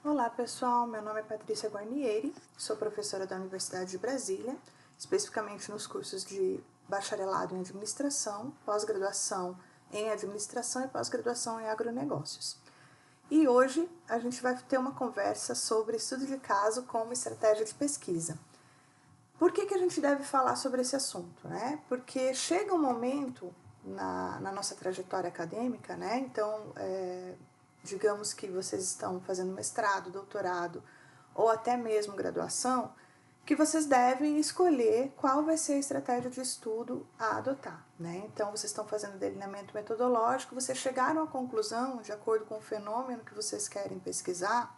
Olá pessoal, meu nome é Patrícia Guarnieri, sou professora da Universidade de Brasília, especificamente nos cursos de bacharelado em administração, pós-graduação em administração e pós-graduação em agronegócios. E hoje a gente vai ter uma conversa sobre estudo de caso como estratégia de pesquisa. Por que a gente deve falar sobre esse assunto, né? Porque chega um momento na nossa trajetória acadêmica, né? Então, digamos que vocês estão fazendo mestrado, doutorado ou até mesmo graduação, que vocês devem escolher qual vai ser a estratégia de estudo a adotar, né? Então, vocês estão fazendo delineamento metodológico, vocês chegaram à conclusão, de acordo com o fenômeno que vocês querem pesquisar,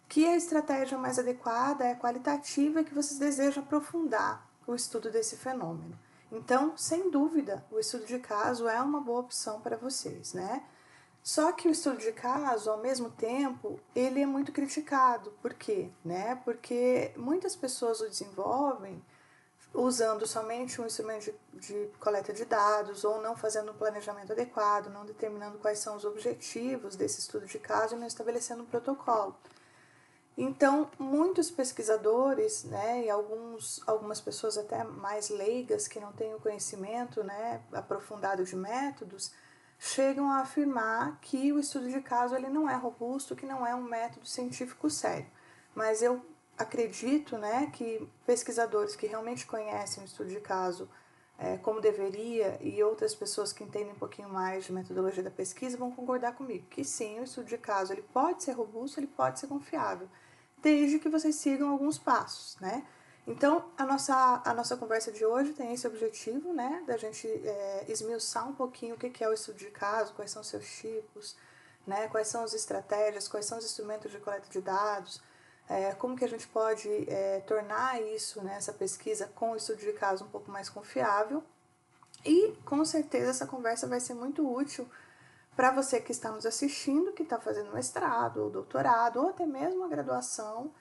que a estratégia mais adequada é a qualitativa e que vocês desejam aprofundar o estudo desse fenômeno. Então, sem dúvida, o estudo de caso é uma boa opção para vocês, né? Só que o estudo de caso, ao mesmo tempo, ele é muito criticado. Por quê? Né? Porque muitas pessoas o desenvolvem usando somente um instrumento de coleta de dados ou não fazendo um planejamento adequado, não determinando quais são os objetivos desse estudo de caso e não estabelecendo um protocolo. Então, muitos pesquisadores, né, e algumas pessoas até mais leigas que não têm o conhecimento, né, aprofundado de métodos, chegam a afirmar que o estudo de caso ele não é robusto, que não é um método científico sério. Mas eu acredito, né, que pesquisadores que realmente conhecem o estudo de caso como deveria e outras pessoas que entendem um pouquinho mais de metodologia da pesquisa vão concordar comigo que sim, o estudo de caso ele pode ser robusto, ele pode ser confiável, desde que vocês sigam alguns passos, né? Então, a nossa conversa de hoje tem esse objetivo, né, da gente esmiuçar um pouquinho o que é o estudo de caso, quais são os seus tipos, né, quais são as estratégias, quais são os instrumentos de coleta de dados, como que a gente pode tornar isso, né, essa pesquisa com o estudo de caso um pouco mais confiável. E, com certeza, essa conversa vai ser muito útil para você que está nos assistindo, que está fazendo mestrado, ou doutorado, ou até mesmo a graduação,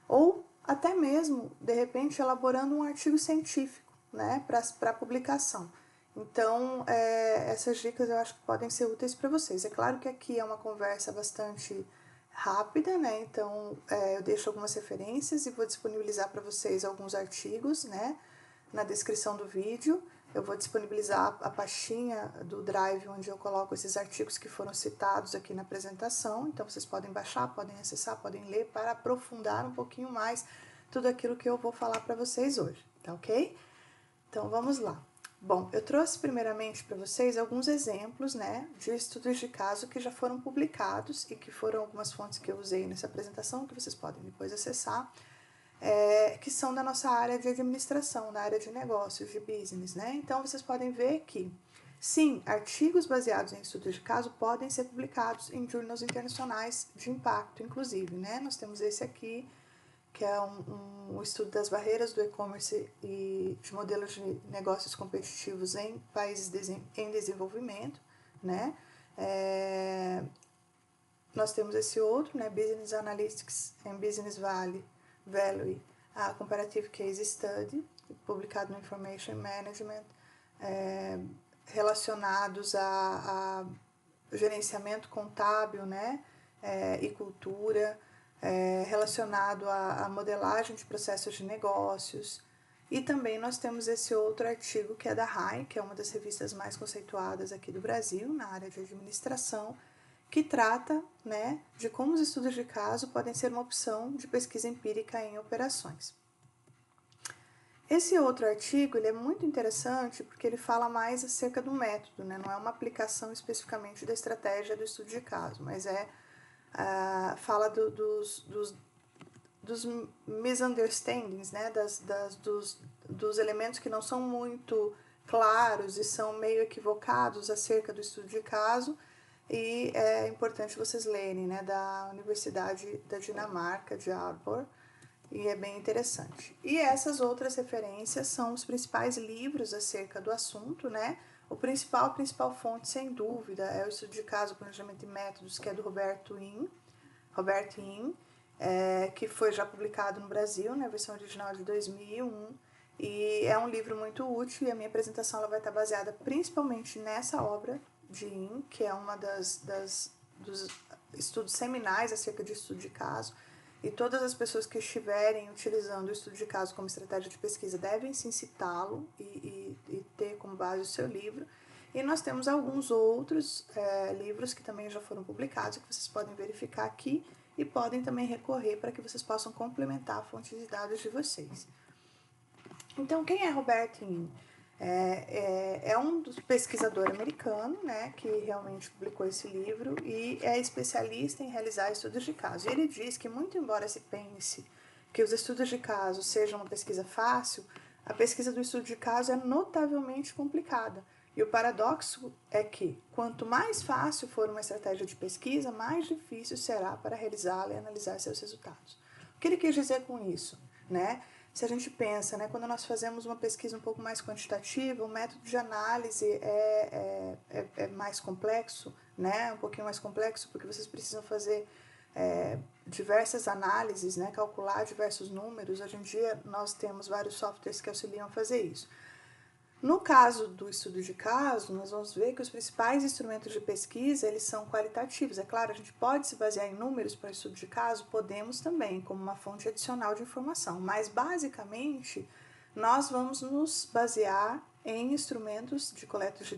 ou até mesmo, de repente, elaborando um artigo científico, né, para publicação. Então, essas dicas eu acho que podem ser úteis para vocês. É claro que aqui é uma conversa bastante rápida, né, então eu deixo algumas referências e vou disponibilizar para vocês alguns artigos, né, na descrição do vídeo. Eu vou disponibilizar a pastinha do Drive onde eu coloco esses artigos que foram citados aqui na apresentação. Então, vocês podem baixar, podem acessar, podem ler para aprofundar um pouquinho mais tudo aquilo que eu vou falar para vocês hoje, tá ok? Então, vamos lá. Bom, eu trouxe primeiramente para vocês alguns exemplos, né, de estudos de caso que já foram publicados e que foram algumas fontes que eu usei nessa apresentação, que vocês podem depois acessar, que são da nossa área de administração, da área de negócios, de business, né? Então, vocês podem ver que, sim, artigos baseados em estudos de caso podem ser publicados em journals internacionais de impacto, inclusive, né? Nós temos esse aqui, que é um estudo das barreiras do e-commerce e de modelos de negócios competitivos em países em desenvolvimento, né? Nós temos esse outro, né? Business Analytics and Business Value, a Comparative Case Study, publicado no Information Management, relacionados a gerenciamento contábil, né, e cultura, relacionado à modelagem de processos de negócios. E também nós temos esse outro artigo que é da RAI, que é uma das revistas mais conceituadas aqui do Brasil, na área de administração, que trata, né, de como os estudos de caso podem ser uma opção de pesquisa empírica em operações. Esse outro artigo ele é muito interessante porque ele fala mais acerca do método, né? Não é uma aplicação especificamente da estratégia do estudo de caso, mas fala dos misunderstandings, né? Dos elementos que não são muito claros e são meio equivocados acerca do estudo de caso. E é importante vocês lerem, né, da Universidade da Dinamarca, de Aalborg, e é bem interessante. E essas outras referências são os principais livros acerca do assunto, né? A principal fonte, sem dúvida, é o Estudo de Caso, Planejamento e Métodos, que é do Roberto In, que foi já publicado no Brasil, na versão original de 2001, e é um livro muito útil, e a minha apresentação ela vai estar baseada principalmente nessa obra de In, que é uma estudos seminais acerca de estudo de caso, e todas as pessoas que estiverem utilizando o estudo de caso como estratégia de pesquisa devem sim citá-lo e ter como base o seu livro. E nós temos alguns outros livros que também já foram publicados, que vocês podem verificar aqui e podem também recorrer para que vocês possam complementar a fonte de dados de vocês. Então, quem é Robert Yin? É um dos pesquisadores americanos, né, que realmente publicou esse livro e é especialista em realizar estudos de caso. E ele diz que, muito embora se pense que os estudos de caso sejam uma pesquisa fácil, a pesquisa do estudo de caso é notavelmente complicada. E o paradoxo é que, quanto mais fácil for uma estratégia de pesquisa, mais difícil será para realizá-la e analisar seus resultados. O que ele quis dizer com isso, né? Se a gente pensa, né, quando nós fazemos uma pesquisa um pouco mais quantitativa, o método de análise é mais complexo, né, um pouquinho mais complexo, porque vocês precisam fazer diversas análises, né, calcular diversos números. Hoje em dia nós temos vários softwares que auxiliam a fazer isso. No caso do estudo de caso, nós vamos ver que os principais instrumentos de pesquisa, eles são qualitativos. É claro, a gente pode se basear em números para o estudo de caso, podemos também, como uma fonte adicional de informação, mas basicamente nós vamos nos basear em instrumentos de coleta de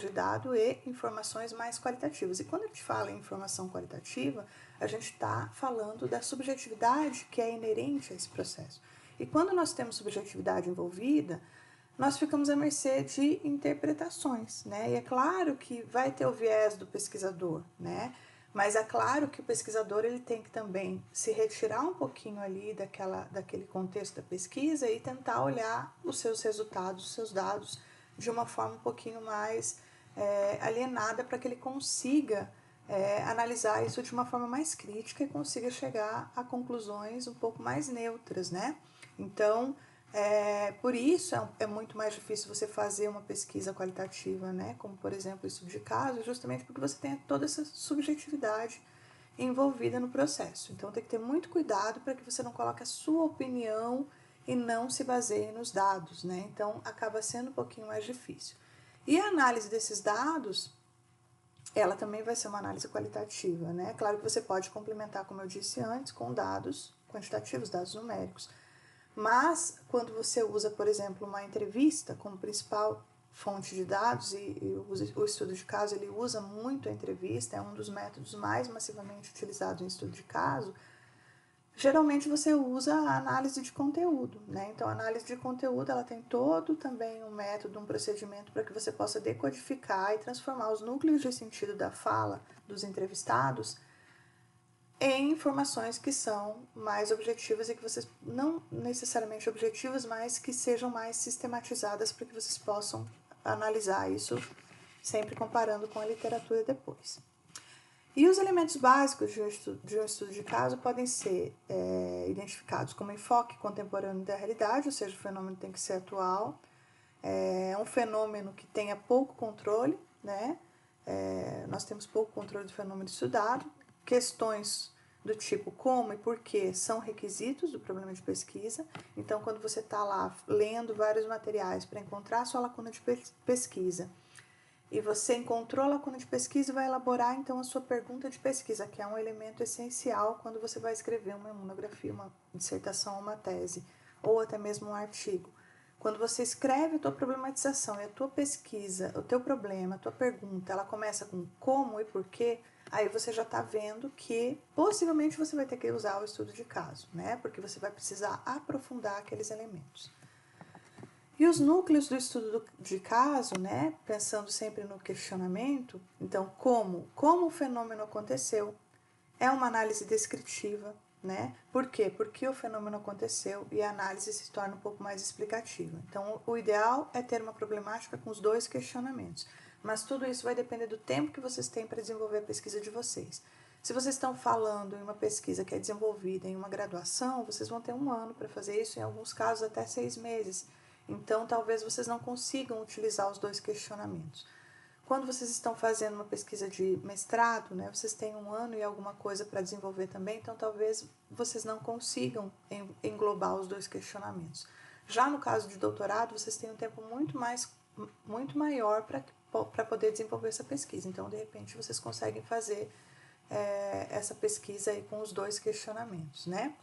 dado e informações mais qualitativas. E quando a gente fala em informação qualitativa, a gente está falando da subjetividade que é inerente a esse processo. E quando nós temos subjetividade envolvida, nós ficamos à mercê de interpretações, né? E é claro que vai ter o viés do pesquisador, né? Mas é claro que o pesquisador ele tem que também se retirar um pouquinho ali daquele contexto da pesquisa e tentar olhar os seus resultados, os seus dados, de uma forma um pouquinho mais alienada para que ele consiga analisar isso de uma forma mais crítica e consiga chegar a conclusões um pouco mais neutras, né? Então, por isso é muito mais difícil você fazer uma pesquisa qualitativa, né? Como, por exemplo, o estudo de caso, justamente porque você tem toda essa subjetividade envolvida no processo. Então, tem que ter muito cuidado para que você não coloque a sua opinião e não se baseie nos dados, né? Então, acaba sendo um pouquinho mais difícil. E a análise desses dados, ela também vai ser uma análise qualitativa, né? Claro que você pode complementar, como eu disse antes, com dados quantitativos, dados numéricos. Mas, quando você usa, por exemplo, uma entrevista como principal fonte de dados, e o estudo de caso ele usa muito a entrevista, é um dos métodos mais massivamente utilizados em estudo de caso, geralmente você usa a análise de conteúdo, né? Então, a análise de conteúdo, ela tem todo também um método, um procedimento para que você possa decodificar e transformar os núcleos de sentido da fala dos entrevistados em informações que são mais objetivas e que vocês, não necessariamente objetivas, mas que sejam mais sistematizadas para que vocês possam analisar isso, sempre comparando com a literatura depois. E os elementos básicos de um estudo de caso podem ser identificados como enfoque contemporâneo da realidade, ou seja, o fenômeno tem que ser atual, é um fenômeno que tenha pouco controle, né? Nós temos pouco controle do fenômeno estudado, questões do tipo como e porquê são requisitos do problema de pesquisa. Então, quando você está lá lendo vários materiais para encontrar a sua lacuna de pesquisa, e você encontrou a lacuna de pesquisa e vai elaborar então a sua pergunta de pesquisa, que é um elemento essencial quando você vai escrever uma monografia, uma dissertação, uma tese, ou até mesmo um artigo. Quando você escreve a tua problematização e a tua pesquisa, o teu problema, a tua pergunta, ela começa com como e porquê, aí você já está vendo que possivelmente você vai ter que usar o estudo de caso, né? Porque você vai precisar aprofundar aqueles elementos. E os núcleos do estudo de caso, né? Pensando sempre no questionamento, então como o fenômeno aconteceu, é uma análise descritiva, né? Por quê? Porque o fenômeno aconteceu e a análise se torna um pouco mais explicativa. Então, o ideal é ter uma problemática com os dois questionamentos. Mas tudo isso vai depender do tempo que vocês têm para desenvolver a pesquisa de vocês. Se vocês estão falando em uma pesquisa que é desenvolvida em uma graduação, vocês vão ter 1 ano para fazer isso, em alguns casos até 6 meses. Então, talvez vocês não consigam utilizar os dois questionamentos. Quando vocês estão fazendo uma pesquisa de mestrado, né, vocês têm 1 ano e alguma coisa para desenvolver também, então talvez vocês não consigam englobar os dois questionamentos. Já no caso de doutorado, vocês têm um tempo muito maior para poder desenvolver essa pesquisa. Então, de repente, vocês conseguem fazer essa pesquisa aí com os dois questionamentos, né?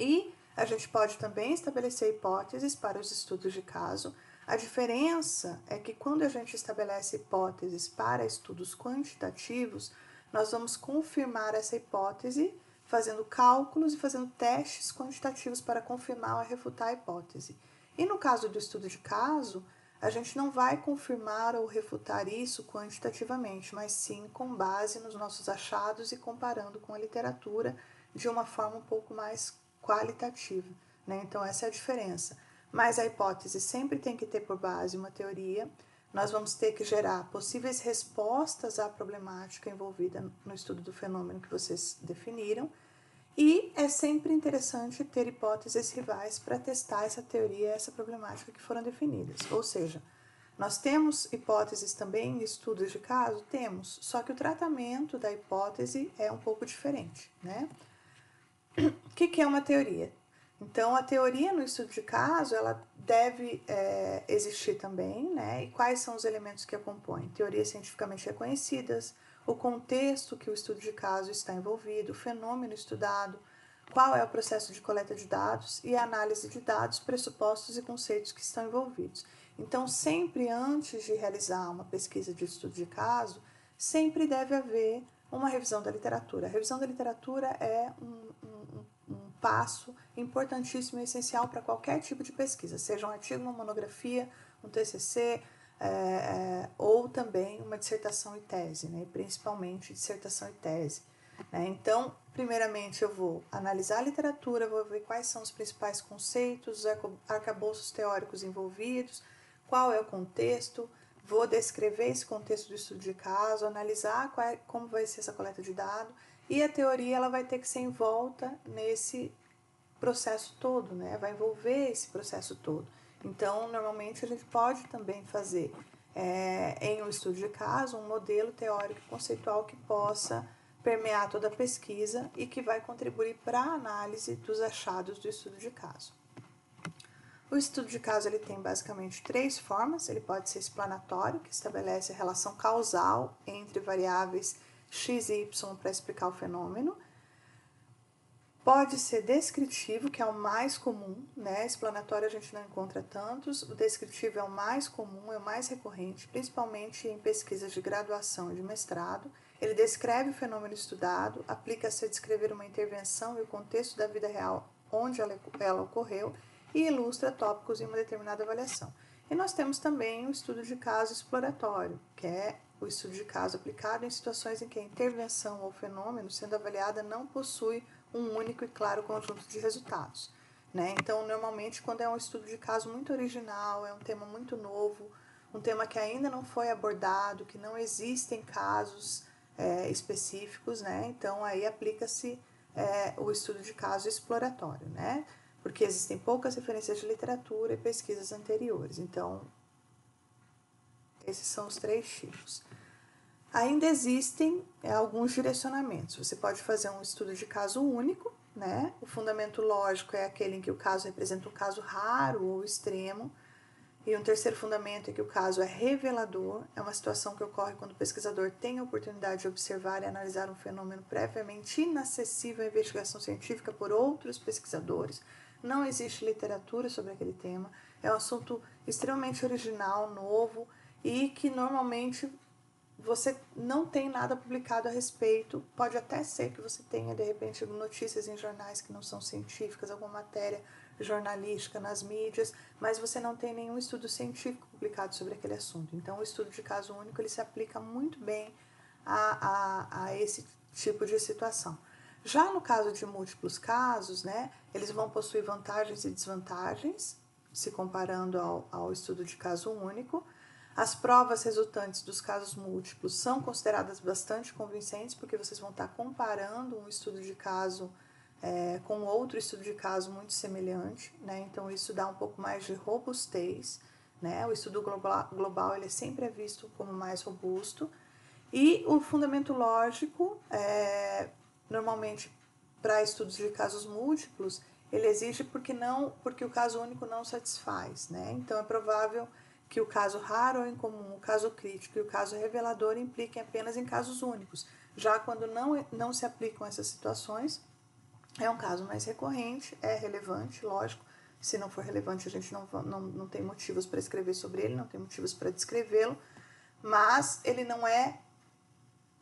E a gente pode também estabelecer hipóteses para os estudos de caso. A diferença é que quando a gente estabelece hipóteses para estudos quantitativos, nós vamos confirmar essa hipótese fazendo cálculos e fazendo testes quantitativos para confirmar ou refutar a hipótese. E no caso do estudo de caso, a gente não vai confirmar ou refutar isso quantitativamente, mas sim com base nos nossos achados e comparando com a literatura de uma forma um pouco mais qualitativa, né? Então essa é a diferença. Mas a hipótese sempre tem que ter por base uma teoria. Nós vamos ter que gerar possíveis respostas à problemática envolvida no estudo do fenômeno que vocês definiram. E é sempre interessante ter hipóteses rivais para testar essa teoria, essa problemática que foram definidas. Ou seja, nós temos hipóteses também em estudos de caso? Temos, só que o tratamento da hipótese é um pouco diferente, né? O que é uma teoria? Então, a teoria no estudo de caso, ela deve existir também, né? E quais são os elementos que a compõem? Teorias cientificamente reconhecidas, o contexto que o estudo de caso está envolvido, o fenômeno estudado, qual é o processo de coleta de dados e a análise de dados, pressupostos e conceitos que estão envolvidos. Então, sempre antes de realizar uma pesquisa de estudo de caso, sempre deve haver uma revisão da literatura. A revisão da literatura é um passo importantíssimo e essencial para qualquer tipo de pesquisa, seja um artigo, uma monografia, um TCC, ou também uma dissertação e tese, né? Principalmente dissertação e tese. Né? Então, primeiramente eu vou analisar a literatura, vou ver quais são os principais conceitos, os arcabouços teóricos envolvidos, qual é o contexto, vou descrever esse contexto do estudo de caso, analisar como vai ser essa coleta de dados, e a teoria ela vai ter que ser envolta nesse processo todo, né? Vai envolver esse processo todo. Então, normalmente a gente pode também fazer em um estudo de caso um modelo teórico e conceitual que possa permear toda a pesquisa e que vai contribuir para a análise dos achados do estudo de caso. O estudo de caso ele tem basicamente 3 formas. Ele pode ser explanatório, que estabelece a relação causal entre variáveis x e y para explicar o fenômeno. Pode ser descritivo, que é o mais comum, né? Explanatório a gente não encontra tantos. O descritivo é o mais comum, é o mais recorrente, principalmente em pesquisas de graduação e de mestrado. Ele descreve o fenômeno estudado, aplica-se a descrever uma intervenção e o contexto da vida real onde ela ocorreu e ilustra tópicos em uma determinada avaliação. E nós temos também o estudo de caso exploratório, que é o estudo de caso aplicado em situações em que a intervenção ou fenômeno sendo avaliada não possui um único e claro conjunto de resultados. Né? Então, normalmente, quando é um estudo de caso muito original, é um tema muito novo, um tema que ainda não foi abordado, que não existem casos específicos, né? Então aí aplica-se o estudo de caso exploratório, né? Porque existem poucas referências de literatura e pesquisas anteriores. Então, esses são os 3 tipos. Ainda existem alguns direcionamentos. Você pode fazer um estudo de caso único, né? O fundamento lógico é aquele em que o caso representa um caso raro ou extremo. E um terceiro fundamento é que o caso é revelador, é uma situação que ocorre quando o pesquisador tem a oportunidade de observar e analisar um fenômeno previamente inacessível à investigação científica por outros pesquisadores. Não existe literatura sobre aquele tema, é um assunto extremamente original, novo e que normalmente você não tem nada publicado a respeito. Pode até ser que você tenha, de repente, notícias em jornais que não são científicas, alguma matéria jornalística nas mídias, mas você não tem nenhum estudo científico publicado sobre aquele assunto. Então, o estudo de caso único ele se aplica muito bem a esse tipo de situação. Já no caso de múltiplos casos, né, eles vão possuir vantagens e desvantagens, se comparando ao estudo de caso único. As provas resultantes dos casos múltiplos são consideradas bastante convincentes, porque vocês vão estar comparando um estudo de caso com outro estudo de caso muito semelhante, né? Então isso dá um pouco mais de robustez, né? O estudo global ele sempre é visto como mais robusto. E o fundamento lógico, normalmente para estudos de casos múltiplos, ele exige porque o caso único não satisfaz, né? Então é provável que o caso raro ou incomum, o caso crítico e o caso revelador impliquem apenas em casos únicos, Já quando não se aplicam essas situações, é um caso mais recorrente, é relevante, lógico. Se não for relevante, a gente não tem motivos para escrever sobre ele, não tem motivos para descrevê-lo, mas ele não é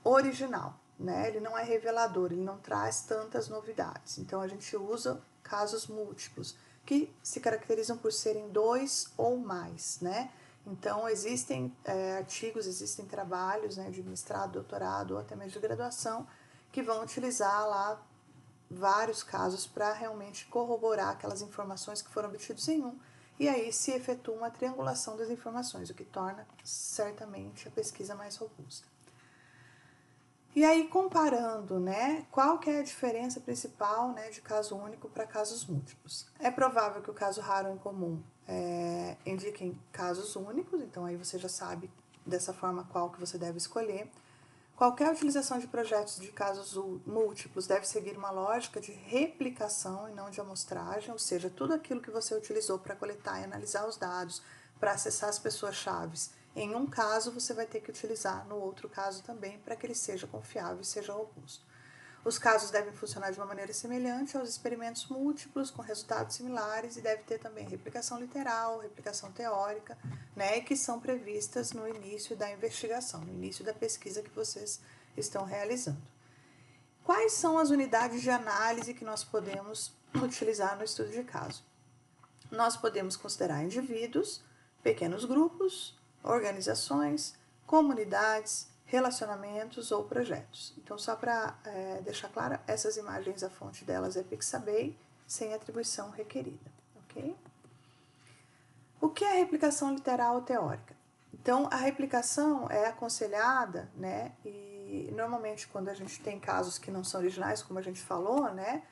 original, né? Ele não é revelador, ele não traz tantas novidades. Então, a gente usa casos múltiplos, que se caracterizam por serem 2 ou mais, né? Então, existem artigos, existem trabalhos, né, de mestrado, doutorado ou até mesmo de graduação, que vão utilizar lá vários casos para realmente corroborar aquelas informações que foram obtidas em um, e aí se efetua uma triangulação das informações, o que torna certamente a pesquisa mais robusta. E aí, comparando, né, qual que é a diferença principal, né, de caso único para casos múltiplos? É provável que o caso raro ou incomum indiquem casos únicos, então aí você já sabe dessa forma qual que você deve escolher. Qualquer utilização de projetos de casos múltiplos deve seguir uma lógica de replicação e não de amostragem, ou seja, tudo aquilo que você utilizou para coletar e analisar os dados, para acessar as pessoas-chave, em um caso você vai ter que utilizar no outro caso também para que ele seja confiável e seja robusto. Os casos devem funcionar de uma maneira semelhante aos experimentos múltiplos, com resultados similares, e deve ter também replicação literal, replicação teórica, né, que são previstas no início da investigação, no início da pesquisa que vocês estão realizando. Quais são as unidades de análise que nós podemos utilizar no estudo de caso? Nós podemos considerar indivíduos, pequenos grupos, organizações, comunidades, relacionamentos ou projetos. Então, só para deixar claro, essas imagens, a fonte delas é Pixabay, sem atribuição requerida, ok? O que é replicação literal ou teórica? Então, a replicação é aconselhada, né, e normalmente quando a gente tem casos que não são originais, como a gente falou, né,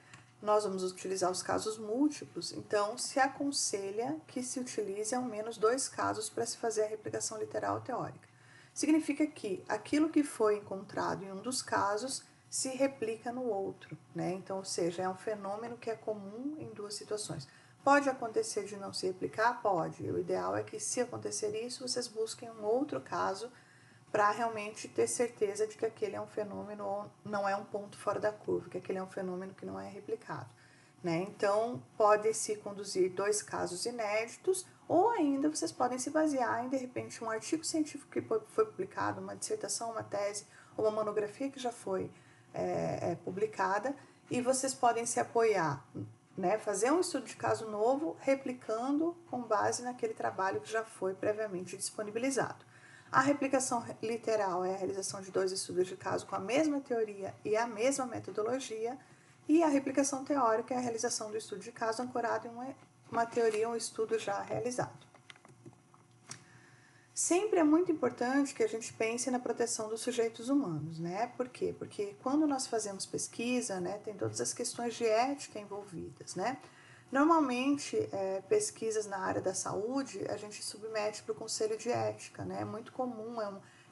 nós vamos utilizar os casos múltiplos, então se aconselha que se utilize ao menos 2 casos para se fazer a replicação literal ou teórica. Significa que aquilo que foi encontrado em um dos casos se replica no outro, né? Então, ou seja, é um fenômeno que é comum em 2 situações. Pode acontecer de não se replicar? Pode. O ideal é que, se acontecer isso, vocês busquem um outro caso para realmente ter certeza de que aquele é um fenômeno ou não é um ponto fora da curva, que aquele é um fenômeno que não é replicado, né? Então, pode-se conduzir 2 casos inéditos, ou ainda vocês podem se basear em, de repente, um artigo científico que foi publicado, uma dissertação, uma tese, ou uma monografia que já foi publicada, e vocês podem se apoiar, né, fazer um estudo de caso novo, replicando com base naquele trabalho que já foi previamente disponibilizado. A replicação literal é a realização de 2 estudos de caso com a mesma teoria e a mesma metodologia, e a replicação teórica é a realização do estudo de caso ancorado em uma teoria ou um estudo já realizado. Sempre é muito importante que a gente pense na proteção dos sujeitos humanos, né? Por quê? Porque quando nós fazemos pesquisa, né, tem todas as questões de ética envolvidas, né? Normalmente, pesquisas na área da saúde, a gente submete para o conselho de ética, né? É muito comum,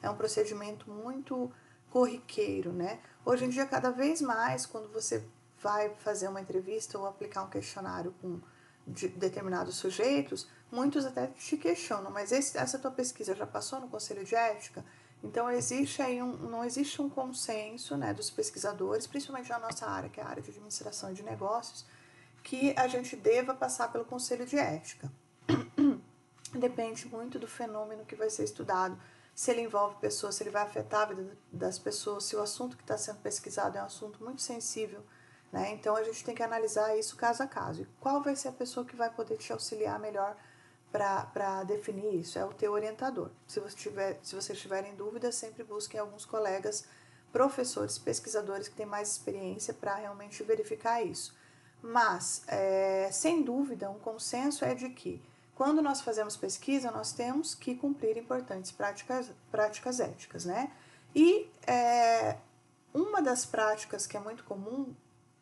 é um procedimento muito corriqueiro, né? Hoje em dia, cada vez mais, quando você vai fazer uma entrevista ou aplicar um questionário com determinados sujeitos, muitos até te questionam, mas essa tua pesquisa já passou no conselho de ética? Então, existe aí não existe um consenso, né, dos pesquisadores, principalmente na nossa área, que é a área de administração e de negócios, que a gente deva passar pelo conselho de ética. Depende muito do fenômeno que vai ser estudado, se ele envolve pessoas, se ele vai afetar a vida das pessoas, se o assunto que está sendo pesquisado é um assunto muito sensível, né? Então, a gente tem que analisar isso caso a caso. E qual vai ser a pessoa que vai poder te auxiliar melhor para definir isso? É o teu orientador. Se vocês tiverem dúvidas, sempre busquem alguns colegas, professores, pesquisadores que têm mais experiência para realmente verificar isso. Mas, sem dúvida, um consenso é de que, quando nós fazemos pesquisa, nós temos que cumprir importantes práticas éticas, né? E uma das práticas que é muito comum,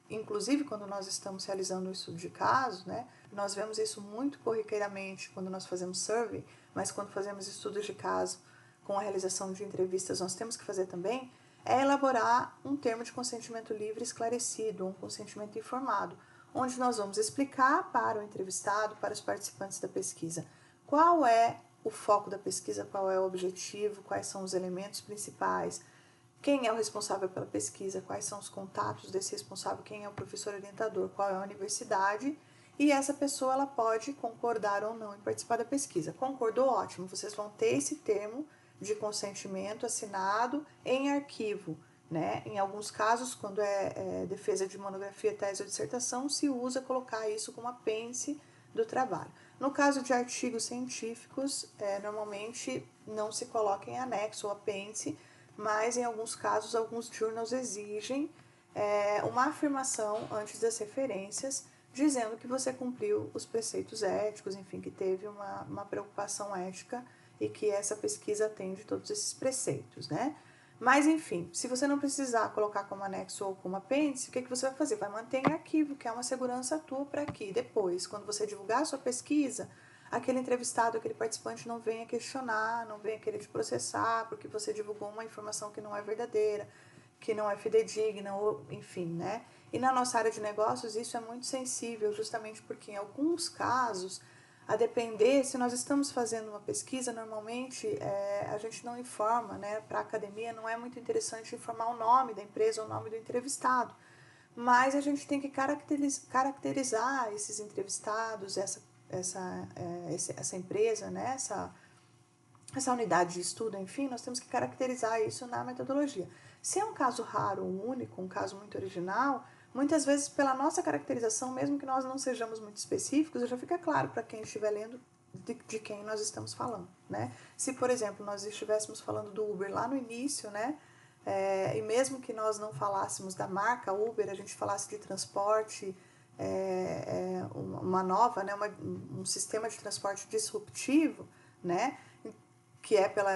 inclusive quando nós estamos realizando um estudo de caso, né? Nós vemos isso muito corriqueiramente quando nós fazemos survey, mas quando fazemos estudos de caso com a realização de entrevistas, nós temos que fazer também, é elaborar um termo de consentimento livre esclarecido, um consentimento informado, onde nós vamos explicar para o entrevistado, para os participantes da pesquisa, qual é o foco da pesquisa, qual é o objetivo, quais são os elementos principais, quem é o responsável pela pesquisa, quais são os contatos desse responsável, quem é o professor orientador, qual é a universidade, e essa pessoa ela pode concordar ou não em participar da pesquisa. Concordou, ótimo, vocês vão ter esse termo de consentimento assinado em arquivo, né? Em alguns casos, quando é defesa de monografia, tese ou dissertação, se usa colocar isso como apêndice do trabalho. No caso de artigos científicos, normalmente não se coloca em anexo ou apêndice, mas em alguns casos, alguns journals exigem uma afirmação antes das referências, dizendo que você cumpriu os preceitos éticos, enfim, que teve uma preocupação ética e que essa pesquisa atende todos esses preceitos, né? Mas, enfim, se você não precisar colocar como anexo ou como apêndice, o que você vai fazer? Vai manter em arquivo, que é uma segurança tua para que depois, quando você divulgar a sua pesquisa, aquele entrevistado, aquele participante não venha questionar, não venha querer te processar, porque você divulgou uma informação que não é verdadeira, que não é fidedigna, ou enfim, né? E na nossa área de negócios isso é muito sensível, justamente porque em alguns casos, a depender, se nós estamos fazendo uma pesquisa, normalmente a gente não informa, né? Para a academia não é muito interessante informar o nome da empresa ou o nome do entrevistado, mas a gente tem que caracterizar esses entrevistados, essa empresa, né? Essa unidade de estudo, enfim, nós temos que caracterizar isso na metodologia. Se é um caso raro, único, um caso muito original, muitas vezes pela nossa caracterização, mesmo que nós não sejamos muito específicos, já fica claro para quem estiver lendo de quem nós estamos falando, né? Se, por exemplo, nós estivéssemos falando do Uber lá no início, né? E mesmo que nós não falássemos da marca Uber, a gente falasse de transporte, uma nova, né? Um sistema de transporte disruptivo, né? Que é pela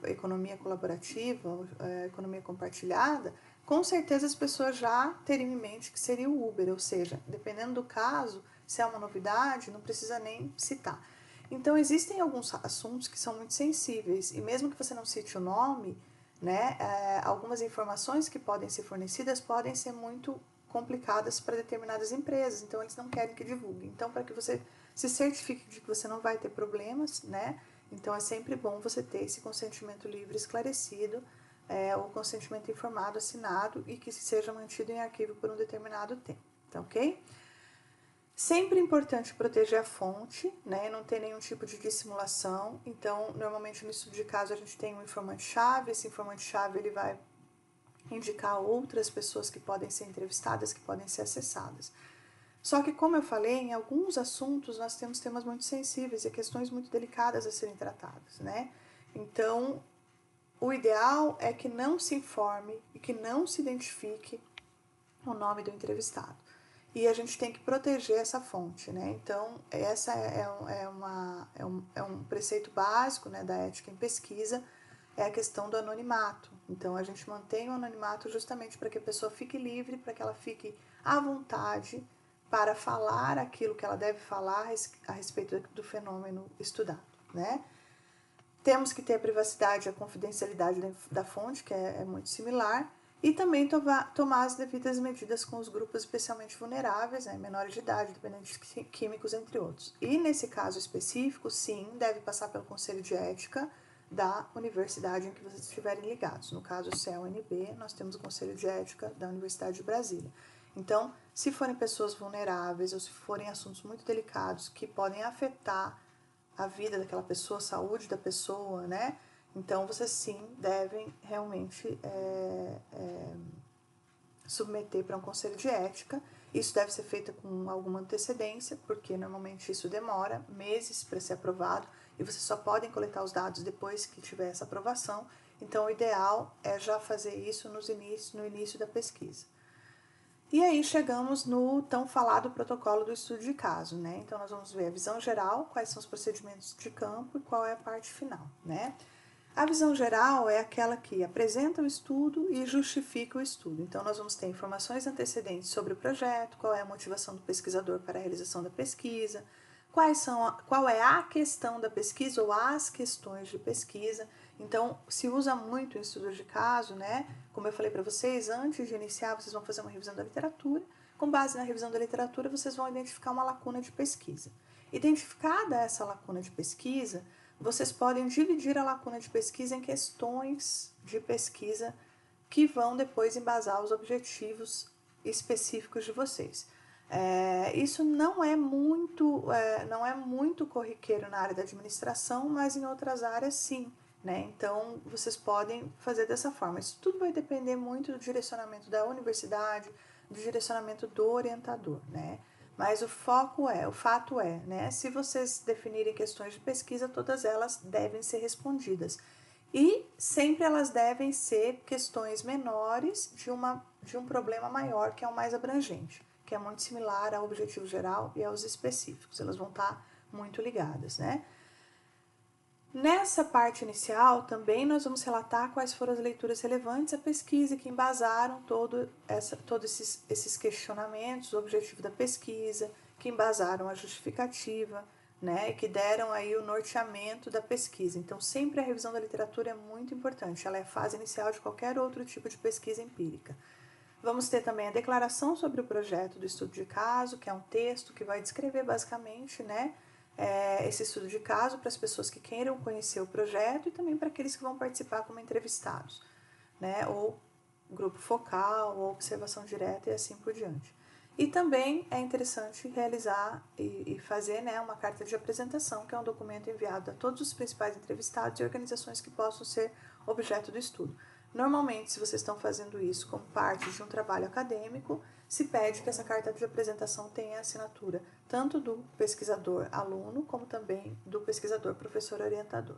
economia colaborativa, economia compartilhada, com certeza as pessoas já teriam em mente que seria o Uber, ou seja, dependendo do caso, se é uma novidade, não precisa nem citar. Então, existem alguns assuntos que são muito sensíveis, e mesmo que você não cite o nome, né, algumas informações que podem ser fornecidas podem ser muito complicadas para determinadas empresas, então eles não querem que divulgue. Então, para que você se certifique de que você não vai ter problemas, né, então é sempre bom você ter esse consentimento livre esclarecido, ou consentimento informado, assinado e que seja mantido em arquivo por um determinado tempo, tá ok? Sempre é importante proteger a fonte, né, não ter nenhum tipo de dissimulação. Então, normalmente no estudo de caso a gente tem um informante-chave, esse informante-chave ele vai indicar outras pessoas que podem ser entrevistadas, que podem ser acessadas. Só que, como eu falei, em alguns assuntos nós temos temas muito sensíveis e questões muito delicadas a serem tratadas, né? Então, o ideal é que não se informe e que não se identifique o nome do entrevistado. E a gente tem que proteger essa fonte, né? Então, essa é um preceito básico, né, da ética em pesquisa, é a questão do anonimato. Então, a gente mantém o anonimato justamente para que a pessoa fique livre, para que ela fique à vontade para falar aquilo que ela deve falar a respeito do fenômeno estudado, né? Temos que ter a privacidade e a confidencialidade da fonte, que é muito similar, e também tomar as devidas medidas com os grupos especialmente vulneráveis, né, menores de idade, dependentes químicos, entre outros. E nesse caso específico, sim, deve passar pelo Conselho de Ética da universidade em que vocês estiverem ligados. No caso, se é a UNB, nós temos o Conselho de Ética da Universidade de Brasília. Então, se forem pessoas vulneráveis ou se forem assuntos muito delicados que podem afetar a vida daquela pessoa, a saúde da pessoa, né? Então, vocês sim devem realmente submeter para um conselho de ética. Isso deve ser feito com alguma antecedência, porque normalmente isso demora meses para ser aprovado e vocês só podem coletar os dados depois que tiver essa aprovação. Então, o ideal é já fazer isso no início da pesquisa. E aí chegamos no tão falado protocolo do estudo de caso, né? Então, nós vamos ver a visão geral, quais são os procedimentos de campo e qual é a parte final, né? A visão geral é aquela que apresenta o estudo e justifica o estudo. Então, nós vamos ter informações antecedentes sobre o projeto, qual é a motivação do pesquisador para a realização da pesquisa, qual é a questão da pesquisa ou as questões de pesquisa. Então, se usa muito em estudos de caso, né? Como eu falei para vocês, antes de iniciar, vocês vão fazer uma revisão da literatura. Com base na revisão da literatura, vocês vão identificar uma lacuna de pesquisa. Identificada essa lacuna de pesquisa, vocês podem dividir a lacuna de pesquisa em questões de pesquisa que vão depois embasar os objetivos específicos de vocês. Isso não é muito corriqueiro na área da administração, mas em outras áreas sim, né? Então, vocês podem fazer dessa forma. Isso tudo vai depender muito do direcionamento da universidade, do direcionamento do orientador, né? Mas o fato é, né? Se vocês definirem questões de pesquisa, todas elas devem ser respondidas. E sempre elas devem ser questões menores de um problema maior, que é o mais abrangente, que é muito similar ao objetivo geral e aos específicos. Elas vão estar muito ligadas, né? Nessa parte inicial, também nós vamos relatar quais foram as leituras relevantes à pesquisa que embasaram todos esses questionamentos, o objetivo da pesquisa, que embasaram a justificativa, né, e que deram aí o norteamento da pesquisa. Então, sempre a revisão da literatura é muito importante, ela é a fase inicial de qualquer outro tipo de pesquisa empírica. Vamos ter também a declaração sobre o projeto do estudo de caso, que é um texto que vai descrever basicamente, né, esse estudo de caso para as pessoas que queiram conhecer o projeto e também para aqueles que vão participar como entrevistados, né, ou grupo focal, ou observação direta e assim por diante. E também é interessante realizar e fazer, né, uma carta de apresentação, que é um documento enviado a todos os principais entrevistados e organizações que possam ser objeto do estudo. Normalmente, se vocês estão fazendo isso como parte de um trabalho acadêmico, se pede que essa carta de apresentação tenha assinatura tanto do pesquisador aluno, como também do pesquisador professor orientador.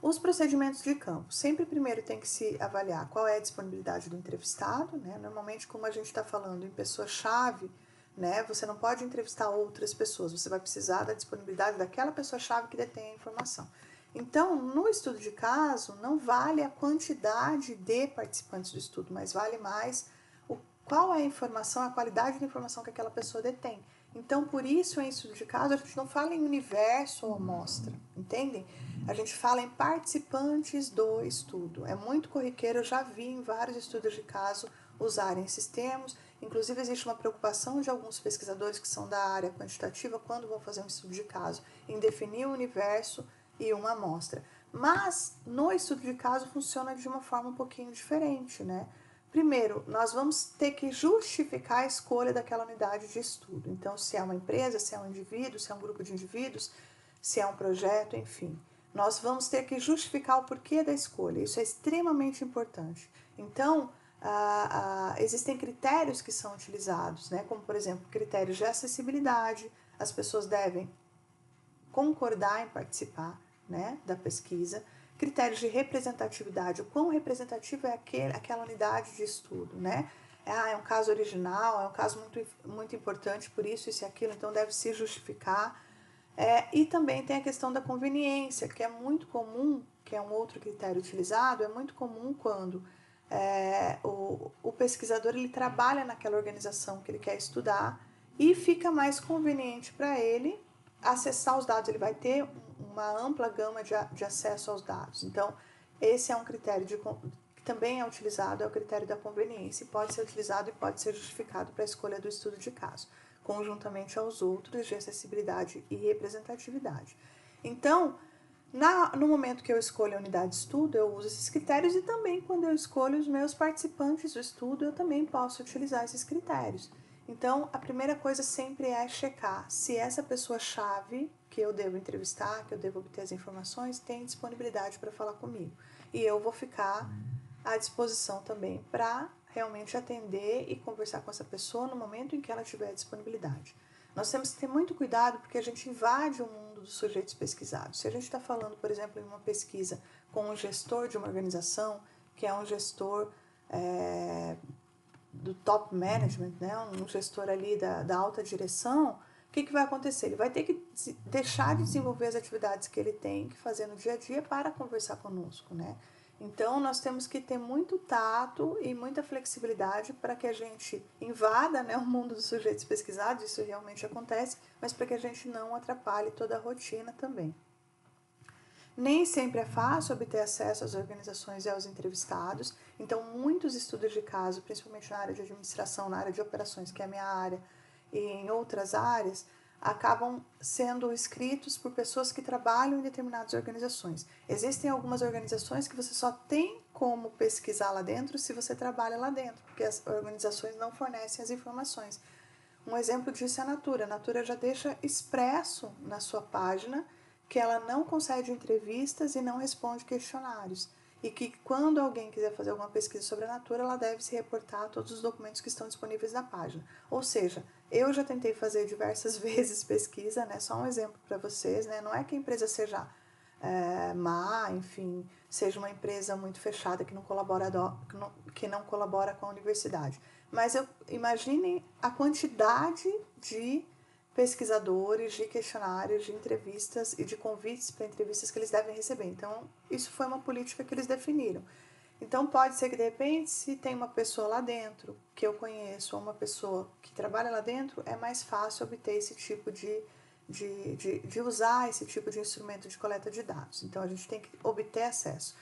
Os procedimentos de campo. Sempre primeiro tem que se avaliar qual é a disponibilidade do entrevistado, né? Normalmente, como a gente está falando em pessoa-chave, né, você não pode entrevistar outras pessoas, você vai precisar da disponibilidade daquela pessoa-chave que detém a informação. Então, no estudo de caso, não vale a quantidade de participantes do estudo, mas vale mais qual é a informação, a qualidade da informação que aquela pessoa detém. Então, por isso, em estudo de caso, a gente não fala em universo ou amostra, entendem? A gente fala em participantes do estudo. É muito corriqueiro, eu já vi em vários estudos de caso usarem esses termos. Inclusive, existe uma preocupação de alguns pesquisadores que são da área quantitativa, quando vão fazer um estudo de caso, em definir o universo e uma amostra. Mas, no estudo de caso, funciona de uma forma um pouquinho diferente, né? Primeiro, nós vamos ter que justificar a escolha daquela unidade de estudo. Então, se é uma empresa, se é um indivíduo, se é um grupo de indivíduos, se é um projeto, enfim. Nós vamos ter que justificar o porquê da escolha. Isso é extremamente importante. Então, existem critérios que são utilizados, né? Como, por exemplo, critérios de acessibilidade. As pessoas devem concordar em participar, né, da pesquisa. Critérios de representatividade, o quão representativa é aquela unidade de estudo, né? É um caso original, é um caso muito importante, por isso e aquilo, então deve se justificar. E também tem a questão da conveniência, que é muito comum, que é um outro critério utilizado, é muito comum quando o pesquisador ele trabalha naquela organização que ele quer estudar e fica mais conveniente para ele acessar os dados, ele vai ter uma ampla gama de acesso aos dados. Então, esse é um critério que também é utilizado, é o critério da conveniência, e pode ser utilizado e pode ser justificado para a escolha do estudo de caso, conjuntamente aos outros de acessibilidade e representatividade. Então, no momento que eu escolho a unidade de estudo, eu uso esses critérios e também quando eu escolho os meus participantes do estudo, eu também posso utilizar esses critérios. Então, a primeira coisa sempre é checar se essa pessoa-chave que eu devo entrevistar, que eu devo obter as informações, tem disponibilidade para falar comigo. E eu vou ficar à disposição também para realmente atender e conversar com essa pessoa no momento em que ela tiver disponibilidade. Nós temos que ter muito cuidado porque a gente invade o mundo dos sujeitos pesquisados. Se a gente está falando, por exemplo, em uma pesquisa com um gestor de uma organização, que é um gestor do top management, né, um gestor ali da alta direção, o que vai acontecer? Ele vai ter que deixar de desenvolver as atividades que ele tem que fazer no dia a dia para conversar conosco, né? Então, nós temos que ter muito tato e muita flexibilidade para que a gente invada, né, o mundo dos sujeitos pesquisados, isso realmente acontece, mas para que a gente não atrapalhe toda a rotina também. Nem sempre é fácil obter acesso às organizações e aos entrevistados, então muitos estudos de caso, principalmente na área de administração, na área de operações, que é a minha área, e em outras áreas, acabam sendo escritos por pessoas que trabalham em determinadas organizações. Existem algumas organizações que você só tem como pesquisar lá dentro se você trabalha lá dentro, porque as organizações não fornecem as informações. Um exemplo disso é a Natura. A Natura já deixa expresso na sua página que ela não concede entrevistas e não responde questionários. E que quando alguém quiser fazer alguma pesquisa sobre a Natura, ela deve se reportar a todos os documentos que estão disponíveis na página. Ou seja, eu já tentei fazer diversas vezes pesquisa, né? Só um exemplo para vocês, né? Não é que a empresa seja má, enfim, seja uma empresa muito fechada que não colabora com a universidade. Mas imaginem a quantidade de pesquisadores, de questionários, de entrevistas e de convites para entrevistas que eles devem receber. Então, isso foi uma política que eles definiram. Então, pode ser que, de repente, se tem uma pessoa lá dentro que eu conheço, ou uma pessoa que trabalha lá dentro, é mais fácil obter esse tipo de usar esse tipo de instrumento de coleta de dados. Então, a gente tem que obter acesso.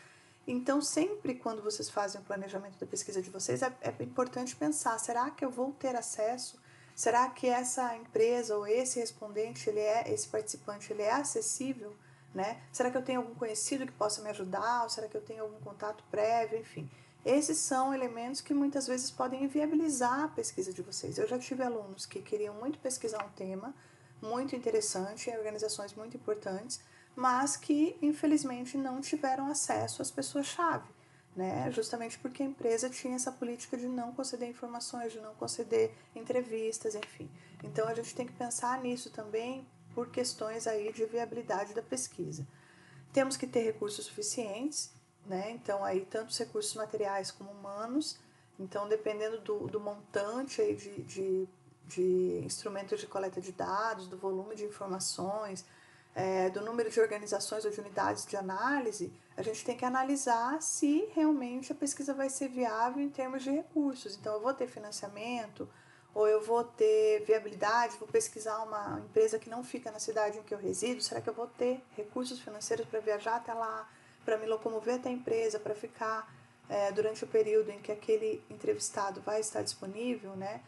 Então, sempre quando vocês fazem o planejamento da pesquisa de vocês, é importante pensar, será que eu vou ter acesso? Será que essa empresa ou esse respondente, esse participante, ele é acessível? Né? Será que eu tenho algum conhecido que possa me ajudar? Ou será que eu tenho algum contato prévio? Enfim, esses são elementos que muitas vezes podem inviabilizar a pesquisa de vocês. Eu já tive alunos que queriam muito pesquisar um tema muito interessante, em organizações muito importantes, mas que infelizmente não tiveram acesso às pessoas-chave, né? Justamente porque a empresa tinha essa política de não conceder informações, de não conceder entrevistas, enfim. Então a gente tem que pensar nisso também por questões aí de viabilidade da pesquisa. Temos que ter recursos suficientes, né? Então aí tanto os recursos materiais como humanos. Então dependendo do montante aí de instrumentos de coleta de dados, do volume de informações, do número de organizações ou de unidades de análise, a gente tem que analisar se realmente a pesquisa vai ser viável em termos de recursos. Então, eu vou ter financiamento, ou eu vou ter viabilidade, vou pesquisar uma empresa que não fica na cidade em que eu resido, será que eu vou ter recursos financeiros para viajar até lá, para me locomover até a empresa, para ficar durante o período em que aquele entrevistado vai estar disponível, né?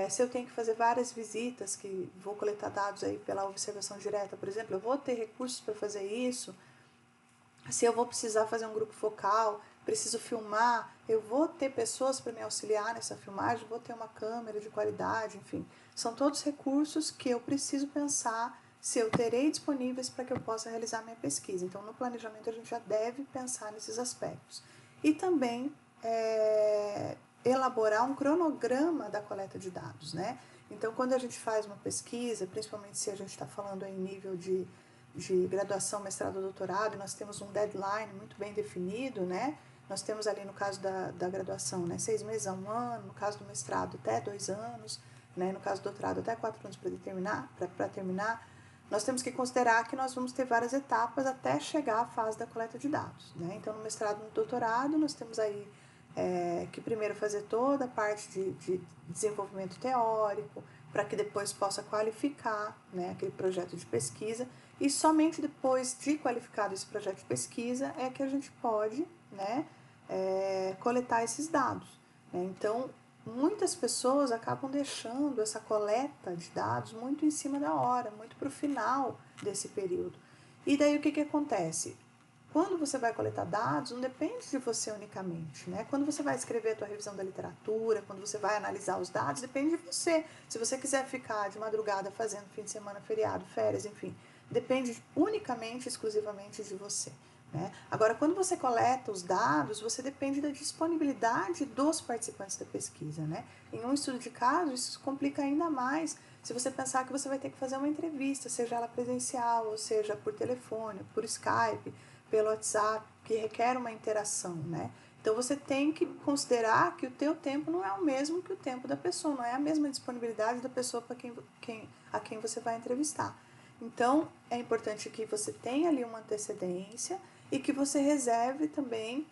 Se eu tenho que fazer várias visitas, que vou coletar dados aí pela observação direta, por exemplo, eu vou ter recursos para fazer isso. Se eu vou precisar fazer um grupo focal, preciso filmar, eu vou ter pessoas para me auxiliar nessa filmagem, vou ter uma câmera de qualidade, enfim. São todos recursos que eu preciso pensar se eu terei disponíveis para que eu possa realizar minha pesquisa. Então, no planejamento, a gente já deve pensar nesses aspectos. E também elaborar um cronograma da coleta de dados, né? Então, quando a gente faz uma pesquisa, principalmente se a gente está falando em nível de graduação, mestrado, doutorado, nós temos um deadline muito bem definido, né? Nós temos ali no caso da graduação, né, 6 meses a 1 ano, no caso do mestrado até 2 anos, né, no caso do doutorado até 4 anos para terminar. Nós temos que considerar que nós vamos ter várias etapas até chegar à fase da coleta de dados, né? Então, no mestrado e no doutorado, nós temos aí que primeiro fazer toda a parte de desenvolvimento teórico, para que depois possa qualificar, né, aquele projeto de pesquisa, e somente depois de qualificado esse projeto de pesquisa é que a gente pode, né, coletar esses dados, né? Então, muitas pessoas acabam deixando essa coleta de dados muito em cima da hora, muito para o final desse período. E daí o que acontece? Quando você vai coletar dados, não depende de você unicamente, né? Quando você vai escrever a tua revisão da literatura, quando você vai analisar os dados, depende de você. Se você quiser ficar de madrugada fazendo fim de semana, feriado, férias, enfim, depende unicamente, exclusivamente de você, né? Agora, quando você coleta os dados, você depende da disponibilidade dos participantes da pesquisa, né? Em um estudo de caso, isso complica ainda mais se você pensar que você vai ter que fazer uma entrevista, seja ela presencial, ou seja por telefone, por Skype, pelo WhatsApp, que requer uma interação, né? Então você tem que considerar que o teu tempo não é o mesmo que o tempo da pessoa, não é a mesma disponibilidade da pessoa para a quem você vai entrevistar. Então é importante que você tenha ali uma antecedência e que você reserve também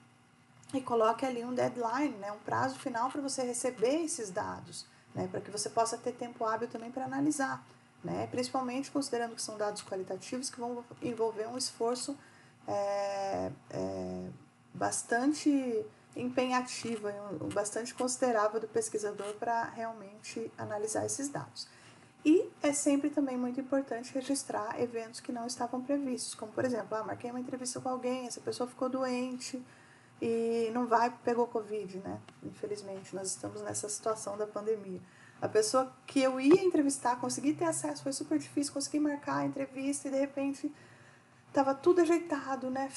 e coloque ali um deadline, né? Um prazo final para você receber esses dados, né? Para que você possa ter tempo hábil também para analisar, né? Principalmente considerando que são dados qualitativos que vão envolver um esforço bastante empenhativo, bastante considerável do pesquisador para realmente analisar esses dados. E é sempre também muito importante registrar eventos que não estavam previstos, como por exemplo, marquei uma entrevista com alguém, essa pessoa ficou doente, e não vai, pegou Covid, né? Infelizmente, nós estamos nessa situação da pandemia. A pessoa que eu ia entrevistar, consegui ter acesso, foi super difícil, consegui marcar a entrevista e de repente tava tudo ajeitado, né?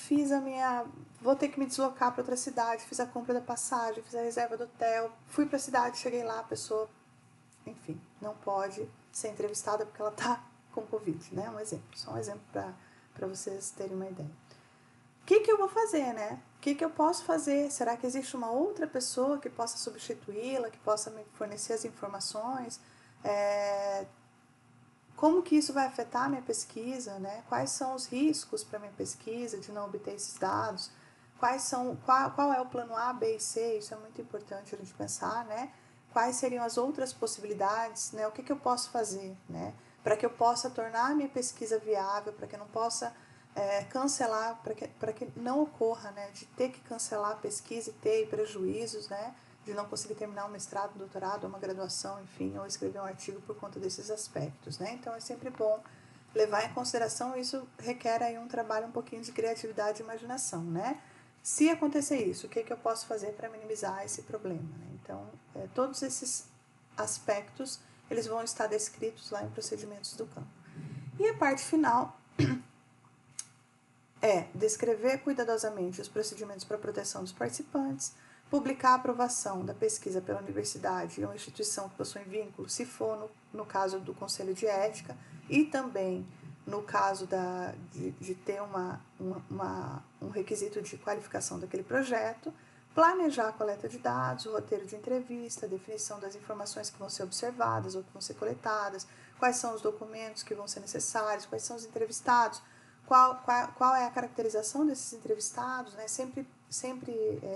Vou ter que me deslocar para outra cidade, fiz a compra da passagem, fiz a reserva do hotel, fui para a cidade, cheguei lá, a pessoa, enfim, não pode ser entrevistada porque ela tá com Covid, né? Um exemplo, só um exemplo para vocês terem uma ideia. O que eu vou fazer, né? O que eu posso fazer? Será que existe uma outra pessoa que possa substituí-la, que possa me fornecer as informações? Como que isso vai afetar a minha pesquisa, né? Quais são os riscos para a minha pesquisa de não obter esses dados? Qual é o plano A, B e C? Isso é muito importante a gente pensar, né? Quais seriam as outras possibilidades, né? O que eu posso fazer, né? Para que eu possa tornar a minha pesquisa viável, para que eu não possa cancelar, para que não ocorra, né? De ter que cancelar a pesquisa e ter prejuízos, né? De não conseguir terminar um mestrado, um doutorado, uma graduação, enfim, ou escrever um artigo por conta desses aspectos, né? Então é sempre bom levar em consideração, isso requer aí um trabalho um pouquinho de criatividade e imaginação, né? Se acontecer isso, o que eu posso fazer para minimizar esse problema, né? Então, todos esses aspectos, eles vão estar descritos lá em procedimentos do campo. E a parte final é descrever cuidadosamente os procedimentos para a proteção dos participantes, publicar a aprovação da pesquisa pela universidade ou instituição que possui vínculo, se for no caso do Conselho de Ética, e também no caso de ter um requisito de qualificação daquele projeto, planejar a coleta de dados, o roteiro de entrevista, a definição das informações que vão ser observadas ou que vão ser coletadas, quais são os documentos que vão ser necessários, quais são os entrevistados, qual é a caracterização desses entrevistados, né? Sempre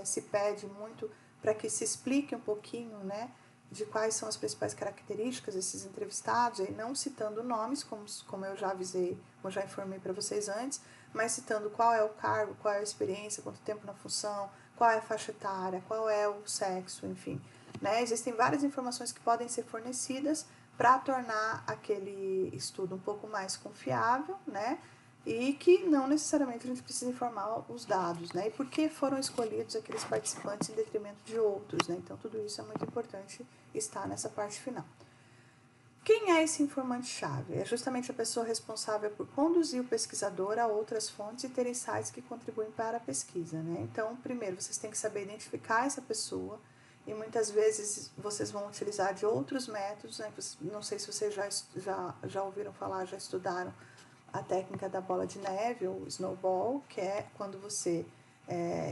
se pede muito para que se explique um pouquinho, né, de quais são as principais características desses entrevistados, e não citando nomes, como eu já avisei, como já informei para vocês antes, mas citando qual é o cargo, qual é a experiência, quanto tempo na função, qual é a faixa etária, qual é o sexo, enfim, né? Existem várias informações que podem ser fornecidas para tornar aquele estudo um pouco mais confiável, né? E que não necessariamente a gente precisa informar os dados, né? E por que foram escolhidos aqueles participantes em detrimento de outros, né? Então, tudo isso é muito importante estar nessa parte final. Quem é esse informante-chave? É justamente a pessoa responsável por conduzir o pesquisador a outras fontes e ter insights que contribuem para a pesquisa, né? Então, primeiro, vocês têm que saber identificar essa pessoa, e muitas vezes vocês vão utilizar de outros métodos, né? Não sei se vocês já ouviram falar, já estudaram a técnica da bola de neve, ou snowball, que é quando você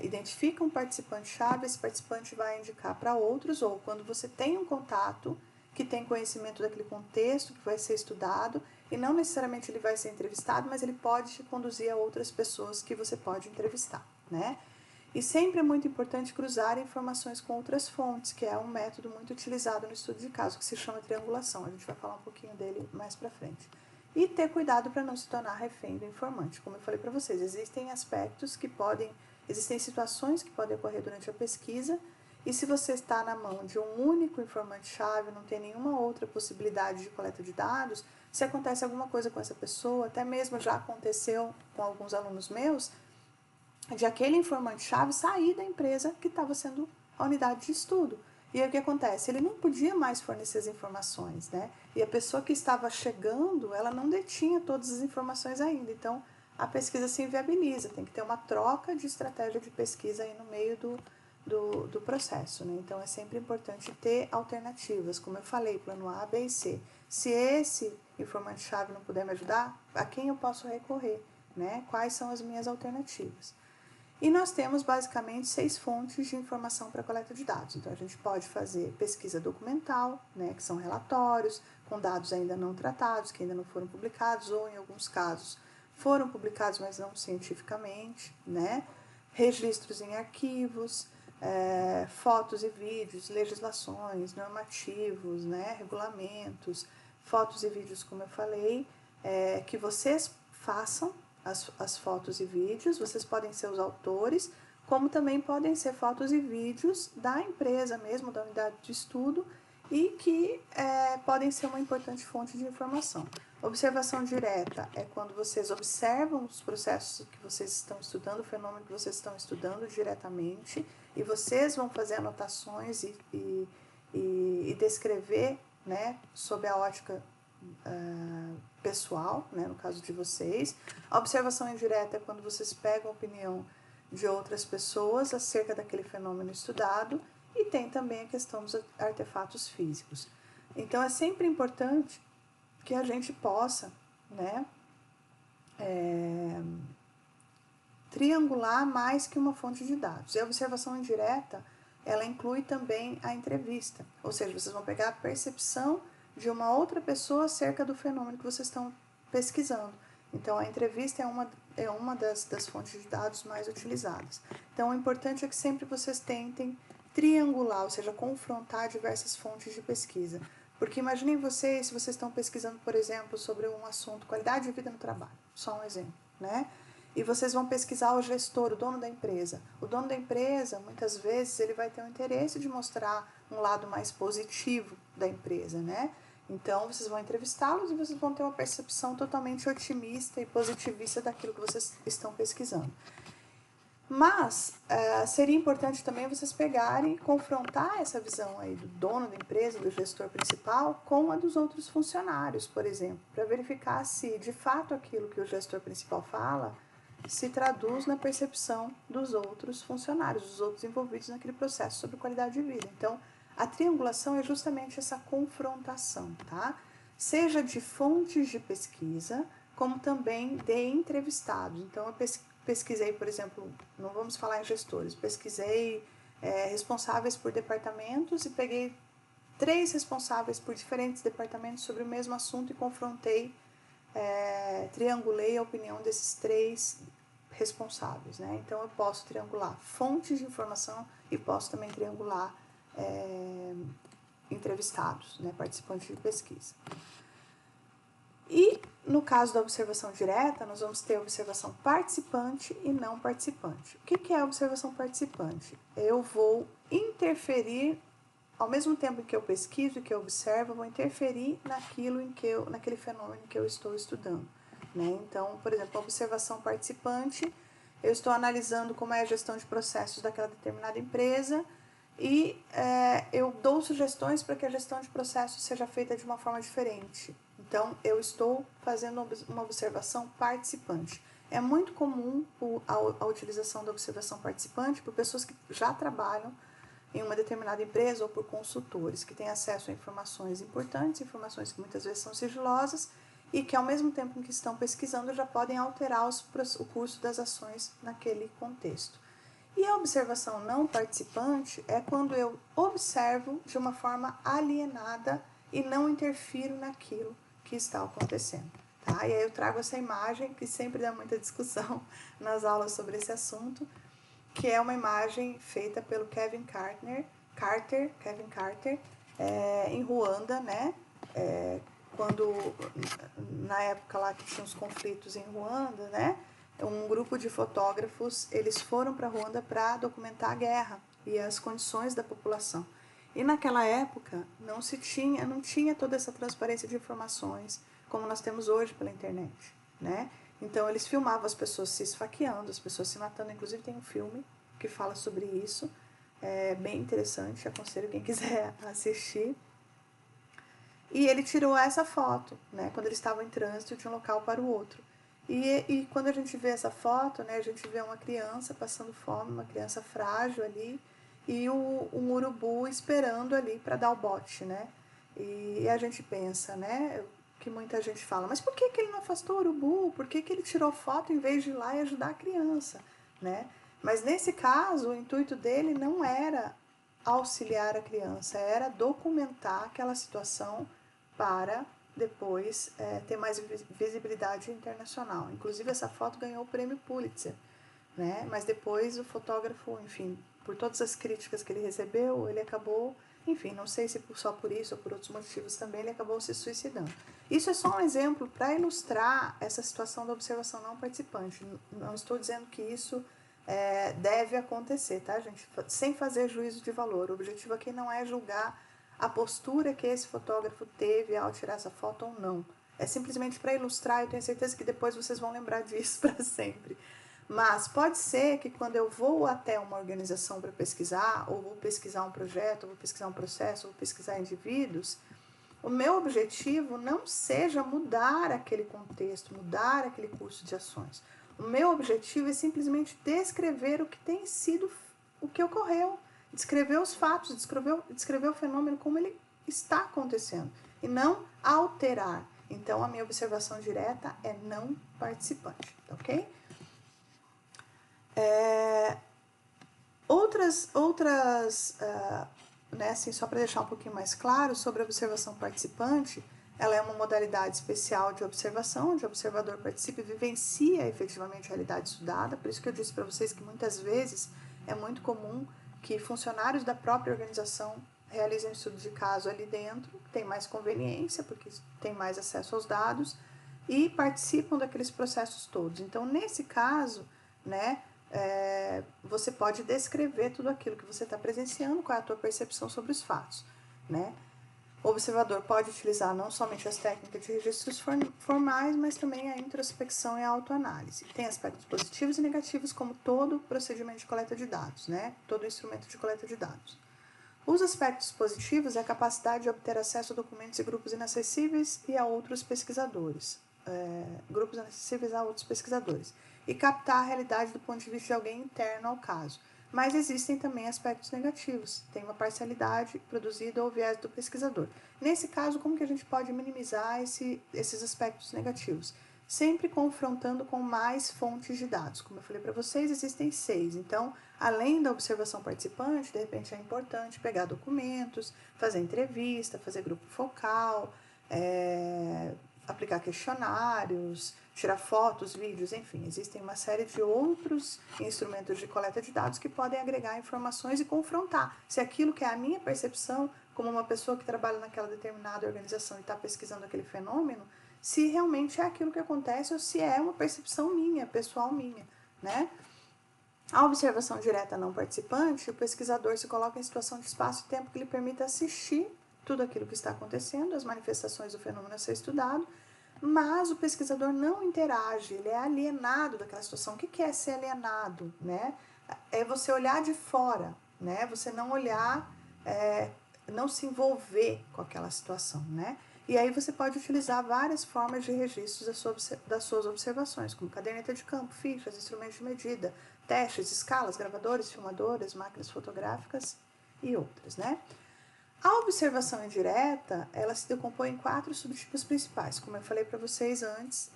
identifica um participante-chave, esse participante vai indicar para outros, ou quando você tem um contato que tem conhecimento daquele contexto que vai ser estudado, e não necessariamente ele vai ser entrevistado, mas ele pode te conduzir a outras pessoas que você pode entrevistar, né? E sempre é muito importante cruzar informações com outras fontes, que é um método muito utilizado no estudo de caso, que se chama triangulação. A gente vai falar um pouquinho dele mais para frente. E ter cuidado para não se tornar refém do informante. Como eu falei para vocês, existem situações que podem ocorrer durante a pesquisa, e se você está na mão de um único informante-chave, não tem nenhuma outra possibilidade de coleta de dados, se acontece alguma coisa com essa pessoa, até mesmo já aconteceu com alguns alunos meus, de aquele informante-chave sair da empresa que estava sendo a unidade de estudo. E aí o que acontece? Ele não podia mais fornecer as informações, né? E a pessoa que estava chegando, ela não detinha todas as informações ainda. Então, a pesquisa se inviabiliza. Tem que ter uma troca de estratégia de pesquisa aí no meio do processo, né? Então, é sempre importante ter alternativas. Como eu falei, plano A, B e C. Se esse informante-chave não puder me ajudar, a quem eu posso recorrer, né? Quais são as minhas alternativas? E nós temos basicamente 6 fontes de informação para coleta de dados. Então, a gente pode fazer pesquisa documental, né, que são relatórios com dados ainda não tratados, que ainda não foram publicados, ou em alguns casos foram publicados, mas não cientificamente, né? Registros em arquivos, fotos e vídeos, legislações, normativos, né, regulamentos, fotos e vídeos, como eu falei, que vocês façam as fotos e vídeos, vocês podem ser os autores, como também podem ser fotos e vídeos da empresa mesmo, da unidade de estudo, e que podem ser uma importante fonte de informação. Observação direta é quando vocês observam os processos que vocês estão estudando, o fenômeno que vocês estão estudando diretamente, e vocês vão fazer anotações e descrever, né, sob a ótica pessoal, né, no caso de vocês. A observação indireta é quando vocês pegam a opinião de outras pessoas acerca daquele fenômeno estudado, e tem também a questão dos artefatos físicos. Então, é sempre importante que a gente possa, né, triangular mais que uma fonte de dados. E a observação indireta, ela inclui também a entrevista, ou seja, vocês vão pegar a percepção de uma outra pessoa acerca do fenômeno que vocês estão pesquisando. Então, a entrevista é uma das fontes de dados mais utilizadas. Então, o importante é que sempre vocês tentem triangular, ou seja, confrontar diversas fontes de pesquisa. Porque imaginem vocês, se vocês estão pesquisando, por exemplo, sobre um assunto, qualidade de vida no trabalho, só um exemplo, né? E vocês vão pesquisar o gestor, o dono da empresa. O dono da empresa, muitas vezes, ele vai ter o interesse de mostrar um lado mais positivo da empresa, né? Então, vocês vão entrevistá-los e vocês vão ter uma percepção totalmente otimista e positivista daquilo que vocês estão pesquisando. Mas seria importante também vocês pegarem e confrontar essa visão aí do dono da empresa, do gestor principal, com a dos outros funcionários, por exemplo, para verificar se de fato aquilo que o gestor principal fala se traduz na percepção dos outros funcionários, dos outros envolvidos naquele processo sobre qualidade de vida. Então, a triangulação é justamente essa confrontação, tá? Seja de fontes de pesquisa, como também de entrevistados. Então, eu pesquisei, por exemplo, não vamos falar em gestores, pesquisei responsáveis por departamentos e peguei 3 responsáveis por diferentes departamentos sobre o mesmo assunto e confrontei, triangulei a opinião desses 3 responsáveis, né? Então, eu posso triangular fontes de informação e posso também triangular entrevistados, né, participantes de pesquisa. E no caso da observação direta, nós vamos ter observação participante e não participante. O que é a observação participante? Eu vou interferir, ao mesmo tempo que eu pesquiso e que eu observo, eu vou interferir naquele fenômeno que eu estou estudando, né? Então, por exemplo, a observação participante, eu estou analisando como é a gestão de processos daquela determinada empresa e eu dou sugestões para que a gestão de processos seja feita de uma forma diferente. Então, eu estou fazendo uma observação participante. É muito comum a utilização da observação participante por pessoas que já trabalham em uma determinada empresa ou por consultores que têm acesso a informações importantes, informações que muitas vezes são sigilosas e que, ao mesmo tempo em que estão pesquisando, já podem alterar o curso das ações naquele contexto. E a observação não participante é quando eu observo de uma forma alienada e não interfiro naquilo que está acontecendo. Tá? E aí eu trago essa imagem que sempre dá muita discussão nas aulas sobre esse assunto, que é uma imagem feita pelo Kevin Carter, em Ruanda, né? Quando, na época lá que tinha os conflitos em Ruanda, né? Um grupo de fotógrafos, eles foram para Ruanda para documentar a guerra e as condições da população. E naquela época não tinha toda essa transparência de informações como nós temos hoje pela internet, né? Então eles filmavam as pessoas se esfaqueando, as pessoas se matando. Inclusive tem um filme que fala sobre isso, é bem interessante, aconselho quem quiser assistir. E ele tirou essa foto, né, quando eles estavam em trânsito de um local para o outro. E quando a gente vê essa foto, né, a gente vê uma criança passando fome, uma criança frágil ali, e um urubu esperando ali para dar o bote, né? E a gente pensa, né, que muita gente fala, mas por que ele não afastou o urubu? Por que ele tirou foto em vez de ir lá e ajudar a criança, né? Mas nesse caso, o intuito dele não era auxiliar a criança, era documentar aquela situação para depois ter mais visibilidade internacional. Inclusive, essa foto ganhou o prêmio Pulitzer, né? Mas depois o fotógrafo, enfim, por todas as críticas que ele recebeu, ele acabou, enfim, não sei se só por isso ou por outros motivos também, ele acabou se suicidando. Isso é só um exemplo para ilustrar essa situação da observação não participante. Não estou dizendo que isso deve acontecer, tá, gente? Sem fazer juízo de valor. O objetivo aqui não é julgar a postura que esse fotógrafo teve ao tirar essa foto ou não. É simplesmente para ilustrar, eu tenho certeza que depois vocês vão lembrar disso para sempre. Mas pode ser que quando eu vou até uma organização para pesquisar, ou vou pesquisar um projeto, ou vou pesquisar um processo, ou vou pesquisar indivíduos, o meu objetivo não seja mudar aquele contexto, mudar aquele curso de ações. O meu objetivo é simplesmente descrever o que tem sido, o que ocorreu, descrever os fatos, descrever o fenômeno como ele está acontecendo, e não alterar. Então, a minha observação direta é não participante, ok? Né, assim, só para deixar um pouquinho mais claro, sobre a observação participante, ela é uma modalidade especial de observação, onde o observador participa e vivencia efetivamente a realidade estudada. Por isso que eu disse para vocês que muitas vezes é muito comum que funcionários da própria organização realizem um estudo de caso ali dentro, tem mais conveniência, porque tem mais acesso aos dados, e participam daqueles processos todos. Então, nesse caso, né, você pode descrever tudo aquilo que você está presenciando, qual é a tua percepção sobre os fatos, né? O observador pode utilizar não somente as técnicas de registros formais, mas também a introspecção e a autoanálise. Tem aspectos positivos e negativos, como todo procedimento de coleta de dados, né? Todo instrumento de coleta de dados. Os aspectos positivos é a capacidade de obter acesso a documentos e grupos inacessíveis e a outros pesquisadores. Grupos inacessíveis a outros pesquisadores. E captar a realidade do ponto de vista de alguém interno ao caso. Mas existem também aspectos negativos. Tem uma parcialidade produzida ou viés do pesquisador. Nesse caso, como que a gente pode minimizar esses aspectos negativos? Sempre confrontando com mais fontes de dados. Como eu falei para vocês, existem 6. Então, além da observação participante, de repente é importante pegar documentos, fazer entrevista, fazer grupo focal, aplicar questionários, tirar fotos, vídeos, enfim, existem uma série de outros instrumentos de coleta de dados que podem agregar informações e confrontar se aquilo que é a minha percepção, como uma pessoa que trabalha naquela determinada organização e está pesquisando aquele fenômeno, se realmente é aquilo que acontece ou se é uma percepção minha, pessoal minha, né? A observação direta não participante, o pesquisador se coloca em situação de espaço e tempo que lhe permita assistir tudo aquilo que está acontecendo, as manifestações do fenômeno a ser estudado, mas o pesquisador não interage, ele é alienado daquela situação. O que é ser alienado, né? É você olhar de fora, né? Você não olhar, não se envolver com aquela situação, né? E aí você pode utilizar várias formas de registros das suas observações, como caderneta de campo, fichas, instrumentos de medida, testes, escalas, gravadores, filmadores, máquinas fotográficas e outras, né? A observação indireta, ela se decompõe em 4 subtipos principais. Como eu falei para vocês antes,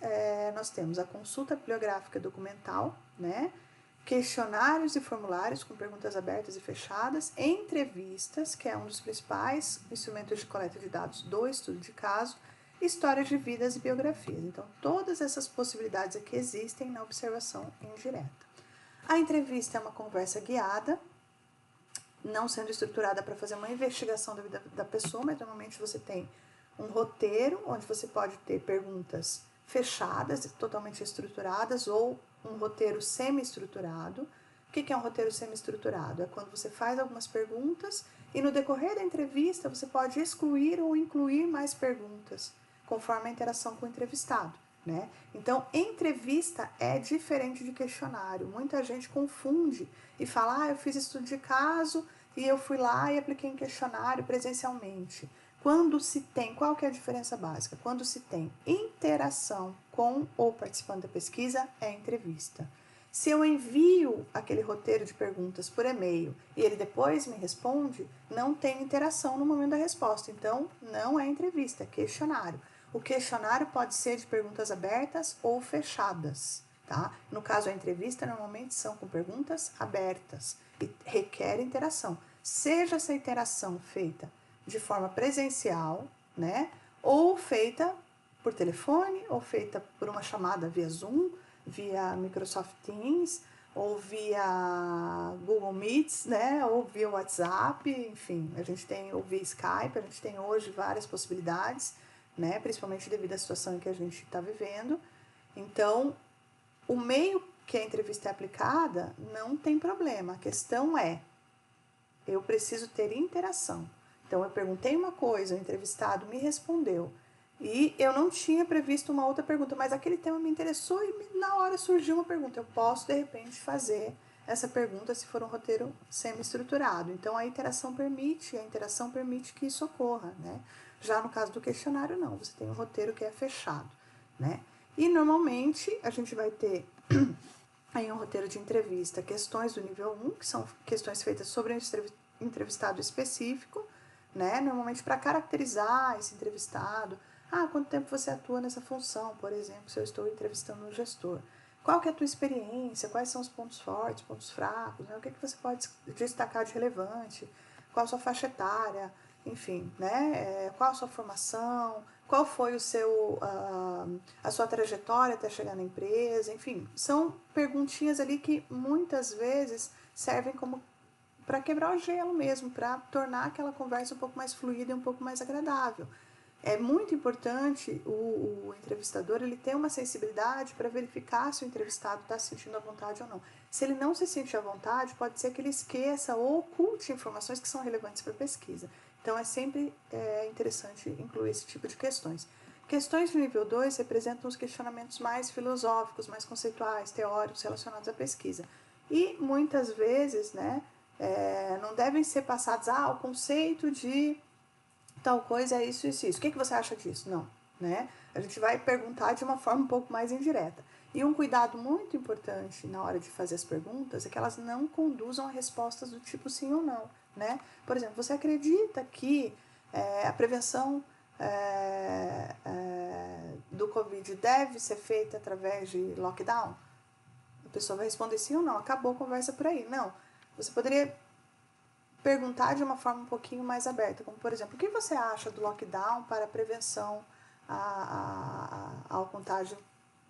nós temos a consulta bibliográfica documental, né? Questionários e formulários com perguntas abertas e fechadas, entrevistas, que é um dos principais instrumentos de coleta de dados do estudo de caso, histórias de vidas e biografias. Então, todas essas possibilidades aqui existem na observação indireta. A entrevista é uma conversa guiada, não sendo estruturada para fazer uma investigação da vida da pessoa, mas normalmente você tem um roteiro, onde você pode ter perguntas fechadas, totalmente estruturadas, ou um roteiro semi-estruturado. O que é um roteiro semi-estruturado? É quando você faz algumas perguntas e no decorrer da entrevista você pode excluir ou incluir mais perguntas, conforme a interação com o entrevistado, né? Então, entrevista é diferente de questionário. Muita gente confunde e fala, eu fiz estudo de caso e eu fui lá e apliquei em questionário presencialmente. Quando se tem, qual que é a diferença básica? Quando se tem interação com o participante da pesquisa, é entrevista. Se eu envio aquele roteiro de perguntas por e-mail e ele depois me responde, não tem interação no momento da resposta. Então, não é entrevista, é questionário. O questionário pode ser de perguntas abertas ou fechadas, tá? No caso, a entrevista normalmente são com perguntas abertas e requer interação. Seja essa interação feita de forma presencial, né? Ou feita por telefone, ou feita por uma chamada via Zoom, via Microsoft Teams, ou via Google Meets, né? Ou via WhatsApp, enfim, a gente tem, ou via Skype, a gente tem hoje várias possibilidades, né? Principalmente devido à situação em que a gente está vivendo. Então, o meio que a entrevista é aplicada não tem problema. A questão é, eu preciso ter interação. Então, eu perguntei uma coisa, o entrevistado me respondeu. E eu não tinha previsto uma outra pergunta, mas aquele tema me interessou e na hora surgiu uma pergunta. Eu posso, de repente, fazer essa pergunta se for um roteiro semi-estruturado. Então, a interação permite que isso ocorra, né? Já no caso do questionário, não. Você tem um roteiro que é fechado, né? E, normalmente, a gente vai ter aí um roteiro de entrevista, questões do nível 1, que são questões feitas sobre um entrevistado específico, né? Normalmente para caracterizar esse entrevistado. Quanto tempo você atua nessa função, por exemplo, se eu estou entrevistando um gestor? Qual que é a tua experiência? Quais são os pontos fortes, pontos fracos? Né? O que você pode destacar de relevante? Qual a sua faixa etária? Enfim, né? Qual a sua formação? Qual foi a sua trajetória até chegar na empresa? Enfim, são perguntinhas ali que muitas vezes servem como para quebrar o gelo mesmo, para tornar aquela conversa um pouco mais fluida e um pouco mais agradável. É muito importante o entrevistador ele ter uma sensibilidade para verificar se o entrevistado está se sentindo à vontade ou não. Se ele não se sente à vontade, pode ser que ele esqueça ou oculte informações que são relevantes para a pesquisa. Então, é sempre interessante incluir esse tipo de questões. Questões do nível 2 representam os questionamentos mais filosóficos, mais conceituais, teóricos relacionados à pesquisa. E, muitas vezes, né, não devem ser passados, o conceito de tal coisa é isso, isso, isso. O que você acha disso? Não, né? A gente vai perguntar de uma forma um pouco mais indireta. E um cuidado muito importante na hora de fazer as perguntas é que elas não conduzam a respostas do tipo sim ou não, né? Por exemplo, você acredita que a prevenção do Covid deve ser feita através de lockdown? A pessoa vai responder sim ou não, acabou a conversa por aí. Não, você poderia perguntar de uma forma um pouquinho mais aberta, como por exemplo, o que você acha do lockdown para a prevenção ao contágio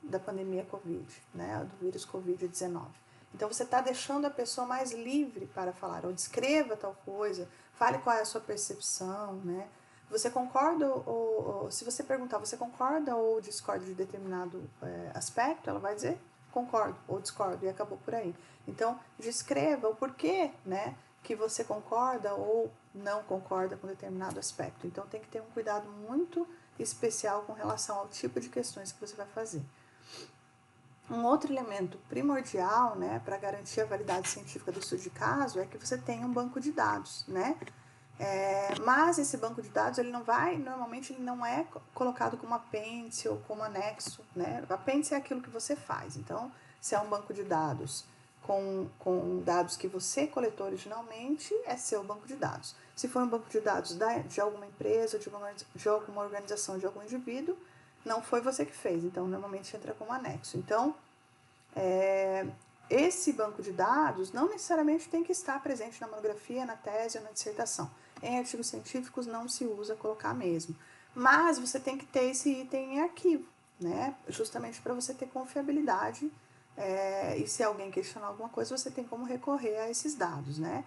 da pandemia Covid, né, do vírus Covid-19. Então você está deixando a pessoa mais livre para falar, ou descreva tal coisa, fale qual é a sua percepção, né? Você concorda ou se você perguntar, você concorda ou discorda de determinado aspecto, ela vai dizer concordo ou discordo e acabou por aí. Então descreva o porquê, né, que você concorda ou não concorda com determinado aspecto. Então tem que ter um cuidado muito especial com relação ao tipo de questões que você vai fazer. Um outro elemento primordial, né, para garantir a validade científica do estudo de caso é que você tenha um banco de dados, né? Mas esse banco de dados normalmente ele não é colocado como apêndice ou como anexo, né? O apêndice é aquilo que você faz. Então, se é um banco de dados com dados que você coletou originalmente, é seu banco de dados. Se for um banco de dados de alguma empresa, de alguma organização, de algum indivíduo, não foi você que fez, então normalmente entra como anexo. Então, esse banco de dados não necessariamente tem que estar presente na monografia, na tese ou na dissertação. Em artigos científicos não se usa colocar mesmo. Mas você tem que ter esse item em arquivo, né? Justamente para você ter confiabilidade e se alguém questionar alguma coisa, você tem como recorrer a esses dados, né?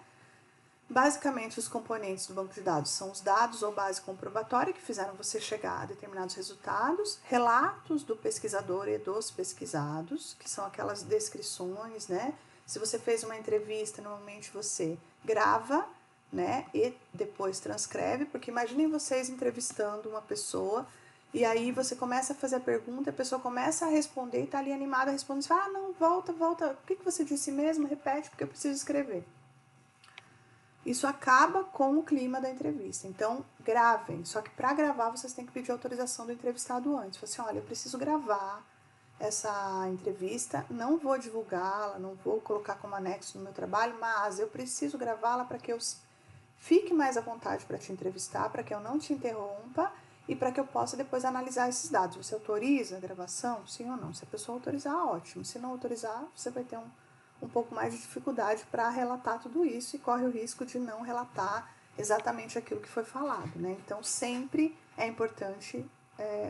Basicamente, os componentes do banco de dados são os dados ou base comprobatória que fizeram você chegar a determinados resultados, relatos do pesquisador e dos pesquisados, que são aquelas descrições, né? Se você fez uma entrevista, normalmente você grava, né? E depois transcreve, porque imaginem vocês entrevistando uma pessoa e aí você começa a fazer a pergunta, a pessoa começa a responder e está ali animada respondendo, você fala, não, volta, o que você disse mesmo? Repete, porque eu preciso escrever. Isso acaba com o clima da entrevista. Então, gravem. Só que para gravar, vocês têm que pedir autorização do entrevistado antes. Fala assim, olha, eu preciso gravar essa entrevista, não vou divulgá-la, não vou colocar como anexo no meu trabalho, mas eu preciso gravá-la para que eu fique mais à vontade para te entrevistar, para que eu não te interrompa e para que eu possa depois analisar esses dados. Você autoriza a gravação? Sim ou não? Se a pessoa autorizar, ótimo. Se não autorizar, você vai ter um pouco mais de dificuldade para relatar tudo isso e corre o risco de não relatar exatamente aquilo que foi falado, né? Então, sempre é importante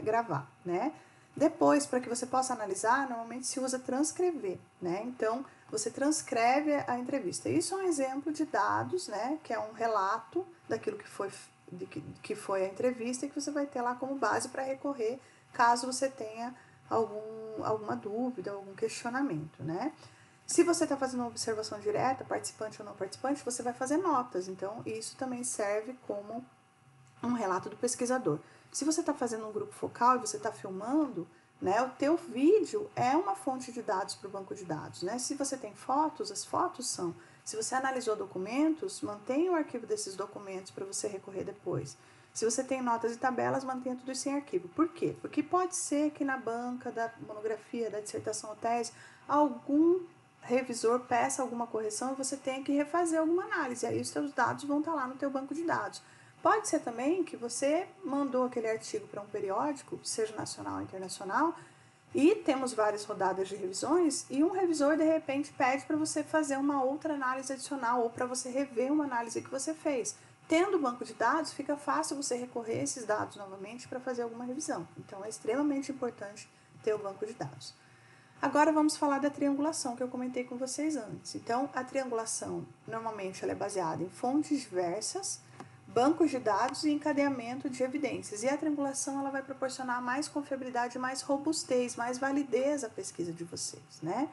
gravar, né? Depois, para que você possa analisar, normalmente se usa transcrever, né? Então, você transcreve a entrevista. Isso é um exemplo de dados, né? Que é um relato daquilo que foi a entrevista e que você vai ter lá como base para recorrer caso você tenha alguma dúvida, algum questionamento, né? Se você está fazendo uma observação direta, participante ou não participante, você vai fazer notas. Então, isso também serve como um relato do pesquisador. Se você está fazendo um grupo focal e você está filmando, né, o teu vídeo é uma fonte de dados para o banco de dados. Né? Se você tem fotos, as fotos são. Se você analisou documentos, mantenha o arquivo desses documentos para você recorrer depois. Se você tem notas e tabelas, mantenha tudo isso em arquivo. Por quê? Porque pode ser que na banca da monografia, da dissertação ou tese, algum revisor peça alguma correção e você tenha que refazer alguma análise. Aí os seus dados vão estar lá no teu banco de dados. Pode ser também que você mandou aquele artigo para um periódico, seja nacional ou internacional, e temos várias rodadas de revisões, e um revisor, de repente, pede para você fazer uma outra análise adicional, ou para você rever uma análise que você fez. Tendo o banco de dados, fica fácil você recorrer a esses dados novamente para fazer alguma revisão. Então, é extremamente importante ter o banco de dados. Agora vamos falar da triangulação, que eu comentei com vocês antes. Então, a triangulação, normalmente, ela é baseada em fontes diversas, bancos de dados e encadeamento de evidências. E a triangulação, ela vai proporcionar mais confiabilidade, mais robustez, mais validez à pesquisa de vocês, né?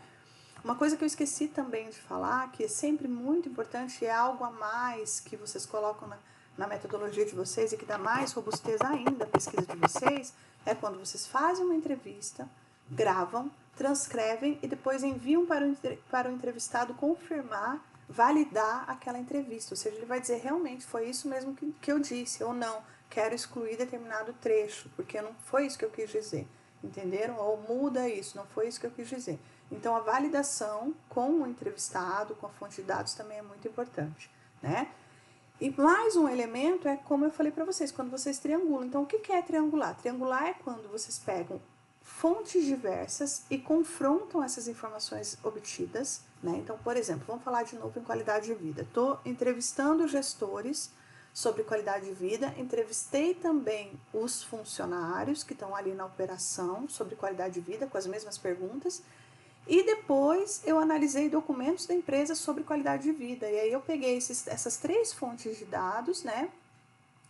Uma coisa que eu esqueci também de falar, que é sempre muito importante, é algo a mais que vocês colocam na metodologia de vocês e que dá mais robustez ainda à pesquisa de vocês, é quando vocês fazem uma entrevista, gravam, transcrevem e depois enviam para o entrevistado confirmar, validar aquela entrevista. Ou seja, ele vai dizer realmente foi isso mesmo que eu disse, ou não, quero excluir determinado trecho, porque não foi isso que eu quis dizer. Entenderam? Ou muda isso, não foi isso que eu quis dizer. Então, a validação com o entrevistado, com a fonte de dados, também é muito importante, né? E mais um elemento é, como eu falei para vocês, quando vocês triangulam. Então, o que é triangular? Triangular é quando vocês pegam fontes diversas e confrontam essas informações obtidas, né? Então, por exemplo, vamos falar de novo em qualidade de vida. Estou entrevistando gestores sobre qualidade de vida, entrevistei também os funcionários que estão ali na operação sobre qualidade de vida, com as mesmas perguntas, e depois eu analisei documentos da empresa sobre qualidade de vida. E aí eu peguei essas 3 fontes de dados, né?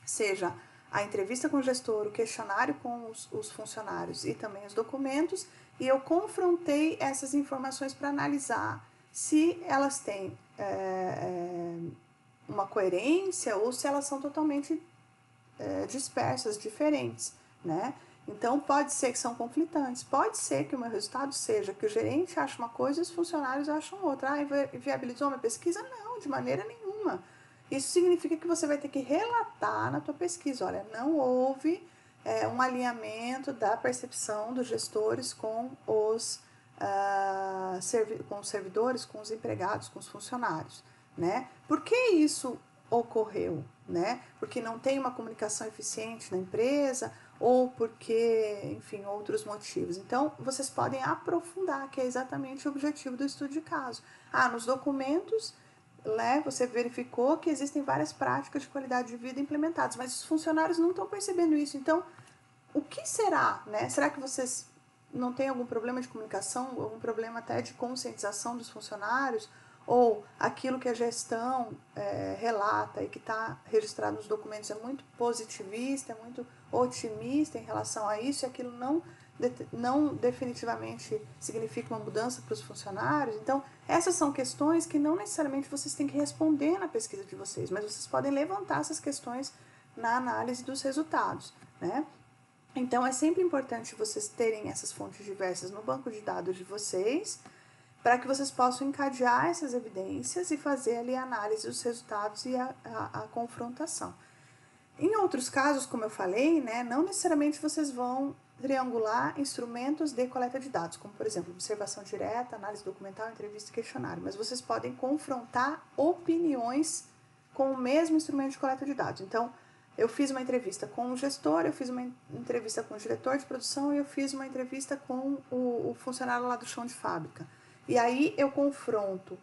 Seja a entrevista com o gestor, o questionário com os funcionários e também os documentos, e eu confrontei essas informações para analisar se elas têm uma coerência ou se elas são totalmente dispersas, diferentes, né? Então, pode ser que são conflitantes, pode ser que o meu resultado seja que o gerente acha uma coisa e os funcionários acham outra. Ah, viabilizou uma pesquisa? Não, de maneira nenhuma. Isso significa que você vai ter que relatar na tua pesquisa, olha, não houve um alinhamento da percepção dos gestores com os servidores, com os empregados, com os funcionários, né? Por que isso ocorreu, né? Porque não tem uma comunicação eficiente na empresa ou porque, enfim, outros motivos. Então, vocês podem aprofundar, que é exatamente o objetivo do estudo de caso. Nos documentos, você verificou que existem várias práticas de qualidade de vida implementadas, mas os funcionários não estão percebendo isso. Então, o que será, né? Será que vocês não têm algum problema de comunicação, algum problema até de conscientização dos funcionários? Ou aquilo que a gestão relata e que está registrado nos documentos é muito positivista, é muito otimista em relação a isso, e aquilo não definitivamente significa uma mudança para os funcionários. Então, essas são questões que não necessariamente vocês têm que responder na pesquisa de vocês, mas vocês podem levantar essas questões na análise dos resultados, né? Então, é sempre importante vocês terem essas fontes diversas no banco de dados de vocês, para que vocês possam encadear essas evidências e fazer ali a análise dos resultados e a confrontação. Em outros casos, como eu falei, né, não necessariamente vocês vão triangular instrumentos de coleta de dados, como, por exemplo, observação direta, análise documental, entrevista e questionário, mas vocês podem confrontar opiniões com o mesmo instrumento de coleta de dados. Então, eu fiz uma entrevista com o gestor, eu fiz uma entrevista com o diretor de produção e eu fiz uma entrevista com o funcionário lá do chão de fábrica. E aí eu confronto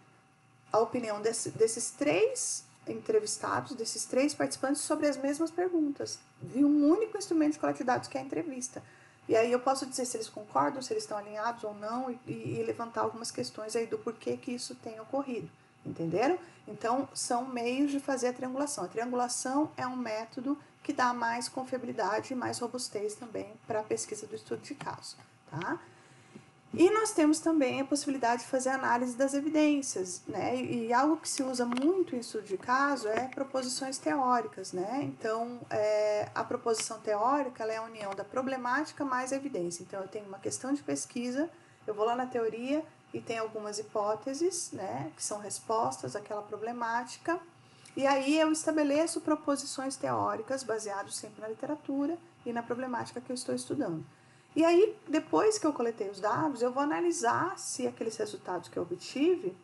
a opinião desses 3 entrevistados, desses 3 participantes sobre as mesmas perguntas, de um único instrumento de coleta de dados, que é a entrevista. E aí eu posso dizer se eles concordam, se eles estão alinhados ou não, e levantar algumas questões aí do porquê que isso tem ocorrido, entenderam? Então, são meios de fazer a triangulação. A triangulação é um método que dá mais confiabilidade e mais robustez também para a pesquisa do estudo de caso, tá? E nós temos também a possibilidade de fazer análise das evidências, né? E algo que se usa muito em estudo de caso é proposições teóricas, né? Então, a proposição teórica ela é a união da problemática mais a evidência. Então, eu tenho uma questão de pesquisa, eu vou lá na teoria e tem algumas hipóteses, né? Que são respostas àquela problemática. E aí eu estabeleço proposições teóricas baseadas sempre na literatura e na problemática que eu estou estudando. E aí, depois que eu coletei os dados, eu vou analisar se aqueles resultados que eu obtive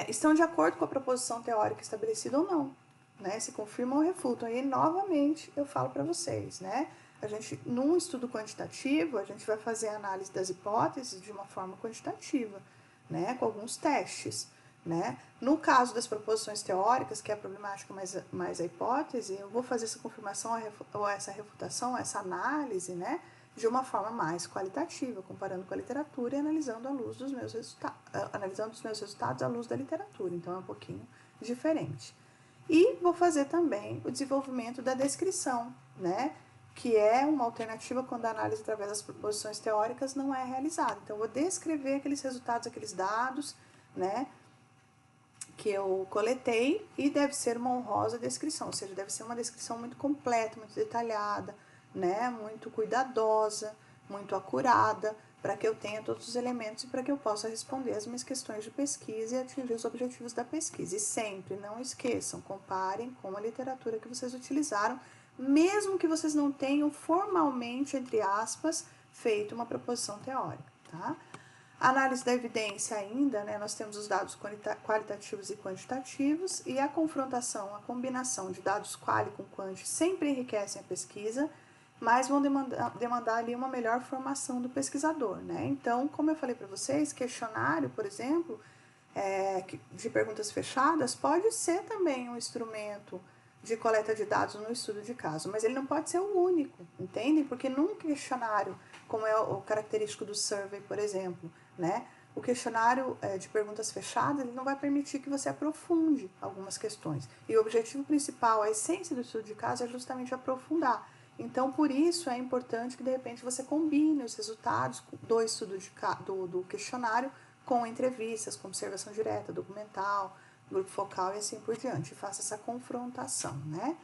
estão de acordo com a proposição teórica estabelecida ou não, né? Se confirmam ou refutam. Aí, novamente, eu falo para vocês, né? A gente, num estudo quantitativo, a gente vai fazer a análise das hipóteses de uma forma quantitativa, né? Com alguns testes, né? No caso das proposições teóricas, que é a problemática mais a hipótese, eu vou fazer essa confirmação ou essa refutação, essa análise, né, de uma forma mais qualitativa, comparando com a literatura e analisando à luz dos meus resultados à luz da literatura. Então é um pouquinho diferente. E vou fazer também o desenvolvimento da descrição, né, que é uma alternativa quando a análise através das proposições teóricas não é realizada. Então eu vou descrever aqueles resultados, aqueles dados, né, que eu coletei, e deve ser uma honrosa descrição, ou seja, deve ser uma descrição muito completa, muito detalhada, né, muito cuidadosa, muito acurada, para que eu tenha todos os elementos e para que eu possa responder as minhas questões de pesquisa e atingir os objetivos da pesquisa. E sempre, não esqueçam, comparem com a literatura que vocês utilizaram, mesmo que vocês não tenham formalmente, entre aspas, feito uma proposição teórica, tá? Análise da evidência ainda, né, nós temos os dados qualitativos e quantitativos, e a confrontação, a combinação de dados quali com quanti sempre enriquecem a pesquisa, mas vão demandar ali uma melhor formação do pesquisador, né? Então, como eu falei para vocês, questionário, por exemplo, de perguntas fechadas, pode ser também um instrumento de coleta de dados no estudo de caso, mas ele não pode ser o único, entendem? Porque num questionário, como é o característico do survey, por exemplo, né? O questionário de perguntas fechadas, ele não vai permitir que você aprofunde algumas questões. E o objetivo principal, a essência do estudo de caso é justamente aprofundar. Então, por isso é importante que, de repente, você combine os resultados do estudo do questionário com entrevistas, com observação direta, documental, grupo focal e assim por diante. Faça essa confrontação, né?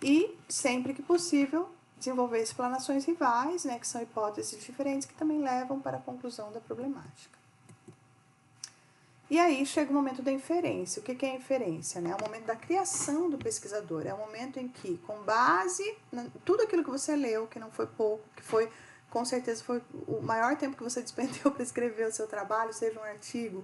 E, sempre que possível, desenvolver explanações rivais, né, que são hipóteses diferentes que também levam para a conclusão da problemática. E aí chega o momento da inferência. O que é a inferência? Né? É o momento da criação do pesquisador. É o momento em que, com base em tudo aquilo que você leu, que não foi pouco, que foi, com certeza, foi o maior tempo que você despendeu para escrever o seu trabalho, seja um artigo,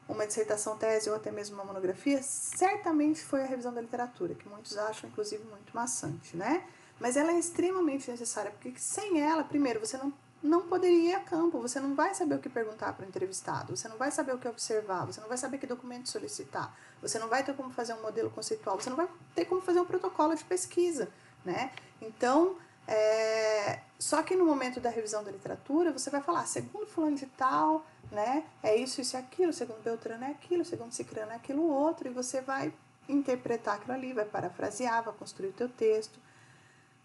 uma dissertação, tese ou até mesmo uma monografia, certamente foi a revisão da literatura, que muitos acham, inclusive, muito maçante, né? Mas ela é extremamente necessária, porque sem ela, primeiro, você não poderia ir a campo, você não vai saber o que perguntar para o entrevistado, você não vai saber o que observar, você não vai saber que documento solicitar, você não vai ter como fazer um modelo conceitual, você não vai ter como fazer um protocolo de pesquisa, né? Então, só que no momento da revisão da literatura, você vai falar, segundo fulano de tal, né, é isso e aquilo, segundo Beltrano é aquilo, segundo Cicrano é aquilo outro, e você vai interpretar aquilo ali, vai parafrasear, vai construir o teu texto.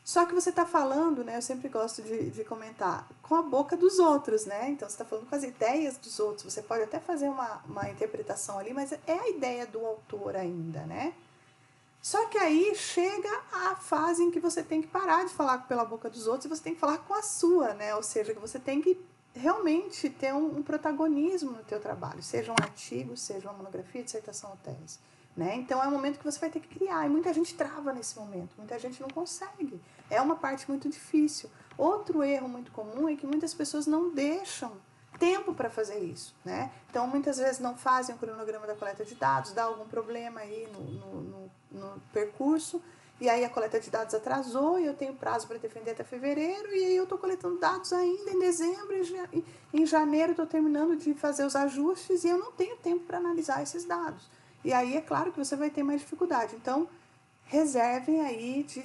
Só que você está falando, né, eu sempre gosto de comentar, com a boca dos outros, né? Então você está falando com as ideias dos outros. Você pode até fazer uma interpretação ali, mas é a ideia do autor ainda, né? Só que aí chega a fase em que você tem que parar de falar pela boca dos outros e você tem que falar com a sua, né? Ou seja, que você tem que realmente ter um protagonismo no teu trabalho, seja um artigo, seja uma monografia, dissertação ou tese. Né? Então é um momento que você vai ter que criar, e muita gente trava nesse momento, muita gente não consegue, é uma parte muito difícil. Outro erro muito comum é que muitas pessoas não deixam tempo para fazer isso, né? Então muitas vezes não fazem o cronograma da coleta de dados, dá algum problema aí no percurso, e aí a coleta de dados atrasou e eu tenho prazo para defender até fevereiro, e aí eu estou coletando dados ainda em dezembro, e em janeiro estou terminando de fazer os ajustes e eu não tenho tempo para analisar esses dados. E aí é claro que você vai ter mais dificuldade. Então, reservem aí de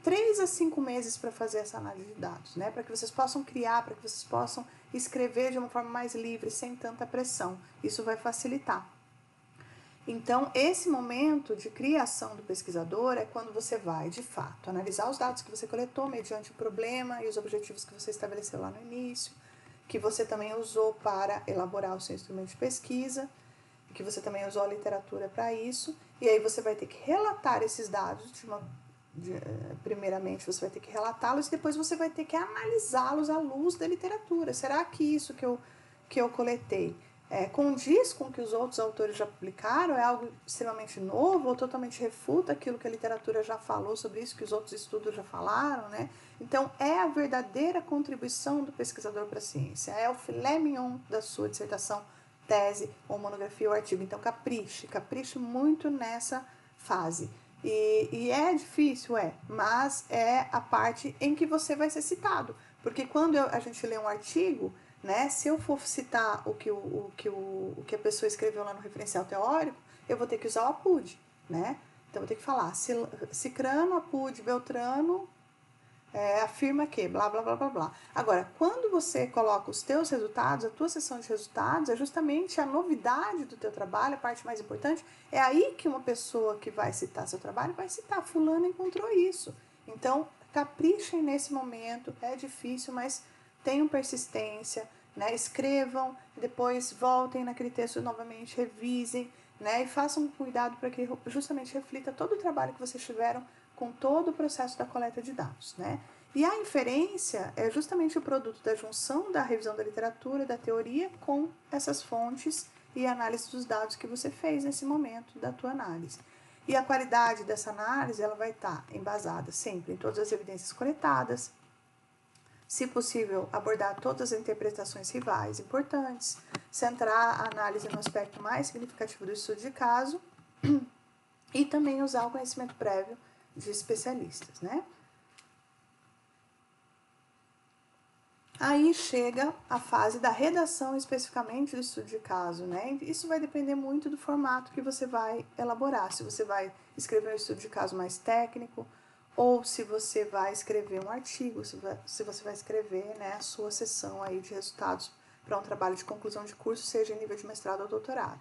3 a 5 meses para fazer essa análise de dados, né? Para que vocês possam criar, para que vocês possam escrever de uma forma mais livre, sem tanta pressão. Isso vai facilitar. Então, esse momento de criação do pesquisador é quando você vai, de fato, analisar os dados que você coletou mediante o problema e os objetivos que você estabeleceu lá no início, que você também usou para elaborar o seu instrumento de pesquisa, que você também usou a literatura para isso, e aí você vai ter que relatar esses dados primeiramente você vai ter que relatá-los e depois você vai ter que analisá-los à luz da literatura. Será que isso que eu coletei condiz com o que os outros autores já publicaram? É algo extremamente novo ou totalmente refuta aquilo que a literatura já falou sobre isso, que os outros estudos já falaram, né? Então, é a verdadeira contribuição do pesquisador para a ciência, é o filé mignon da sua dissertação, tese ou monografia ou artigo. Então, capriche muito nessa fase. E é difícil, mas é a parte em que você vai ser citado. Porque quando a gente lê um artigo, né, se eu for citar o que a pessoa escreveu lá no referencial teórico, eu vou ter que usar o APUD, né? Então, eu vou ter que falar Cicrano, APUD, Beltrano, afirma que, blá, blá, blá, blá, blá. Agora, quando você coloca os teus resultados, a tua sessão de resultados, é justamente a novidade do teu trabalho, a parte mais importante, é aí que uma pessoa que vai citar seu trabalho vai citar, fulano encontrou isso. Então, caprichem nesse momento, é difícil, mas tenham persistência, né? Escrevam, depois voltem naquele texto novamente, revisem, né? E façam cuidado para que justamente reflita todo o trabalho que vocês tiveram com todo o processo da coleta de dados, né? E a inferência é justamente o produto da junção da revisão da literatura, da teoria, com essas fontes e análise dos dados que você fez nesse momento da tua análise. E a qualidade dessa análise, ela vai estar embasada sempre em todas as evidências coletadas, se possível, abordar todas as interpretações rivais importantes, centrar a análise no aspecto mais significativo do estudo de caso e também usar o conhecimento prévio de especialistas, né? Aí chega a fase da redação especificamente do estudo de caso, né? Isso vai depender muito do formato que você vai elaborar. Se você vai escrever um estudo de caso mais técnico ou se você vai escrever um artigo, se você vai escrever, né, a sua sessão aí de resultados para um trabalho de conclusão de curso, seja em nível de mestrado ou doutorado.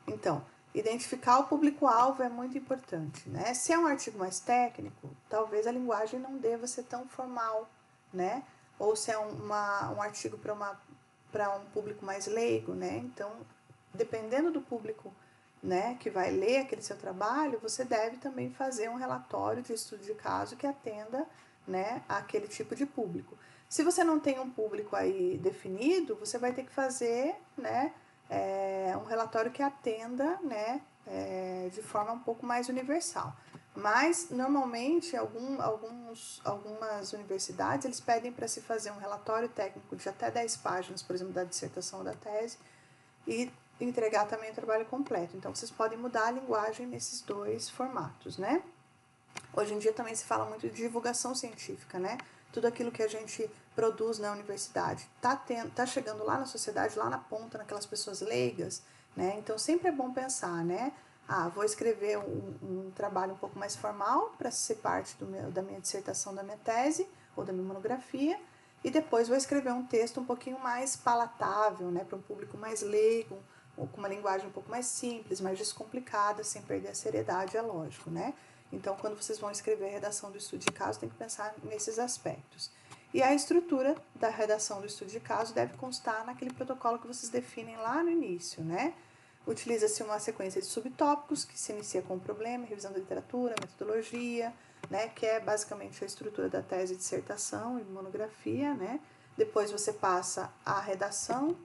Então, identificar o público-alvo é muito importante, né? Se é um artigo mais técnico, talvez a linguagem não deva ser tão formal, né? Ou se é um artigo para um público mais leigo, né? Então, dependendo do público, né, que vai ler aquele seu trabalho, você deve também fazer um relatório de estudo de caso que atenda, né, àquele tipo de público. Se você não tem um público aí definido, você vai ter que fazer, né, um relatório que atenda, né, de forma um pouco mais universal. Mas, normalmente, algumas universidades, eles pedem para se fazer um relatório técnico de até 10 páginas, por exemplo, da dissertação ou da tese, e entregar também o trabalho completo. Então, vocês podem mudar a linguagem nesses dois formatos, né? Hoje em dia também se fala muito de divulgação científica, né? Tudo aquilo que a gente produz na universidade tá chegando lá na sociedade, lá na ponta, naquelas pessoas leigas, né? Então, sempre é bom pensar, né? Vou escrever um trabalho um pouco mais formal para ser parte da minha dissertação, da minha tese ou da minha monografia, e depois vou escrever um texto um pouquinho mais palatável, né, para um público mais leigo, ou com uma linguagem um pouco mais simples, mais descomplicada, sem perder a seriedade, é lógico, né? Então, quando vocês vão escrever a redação do estudo de caso, tem que pensar nesses aspectos. E a estrutura da redação do estudo de caso deve constar naquele protocolo que vocês definem lá no início, né? Utiliza-se uma sequência de subtópicos que se inicia com o problema, revisão da literatura, metodologia, né, que é basicamente a estrutura da tese, dissertação e monografia, né? Depois você passa a redação,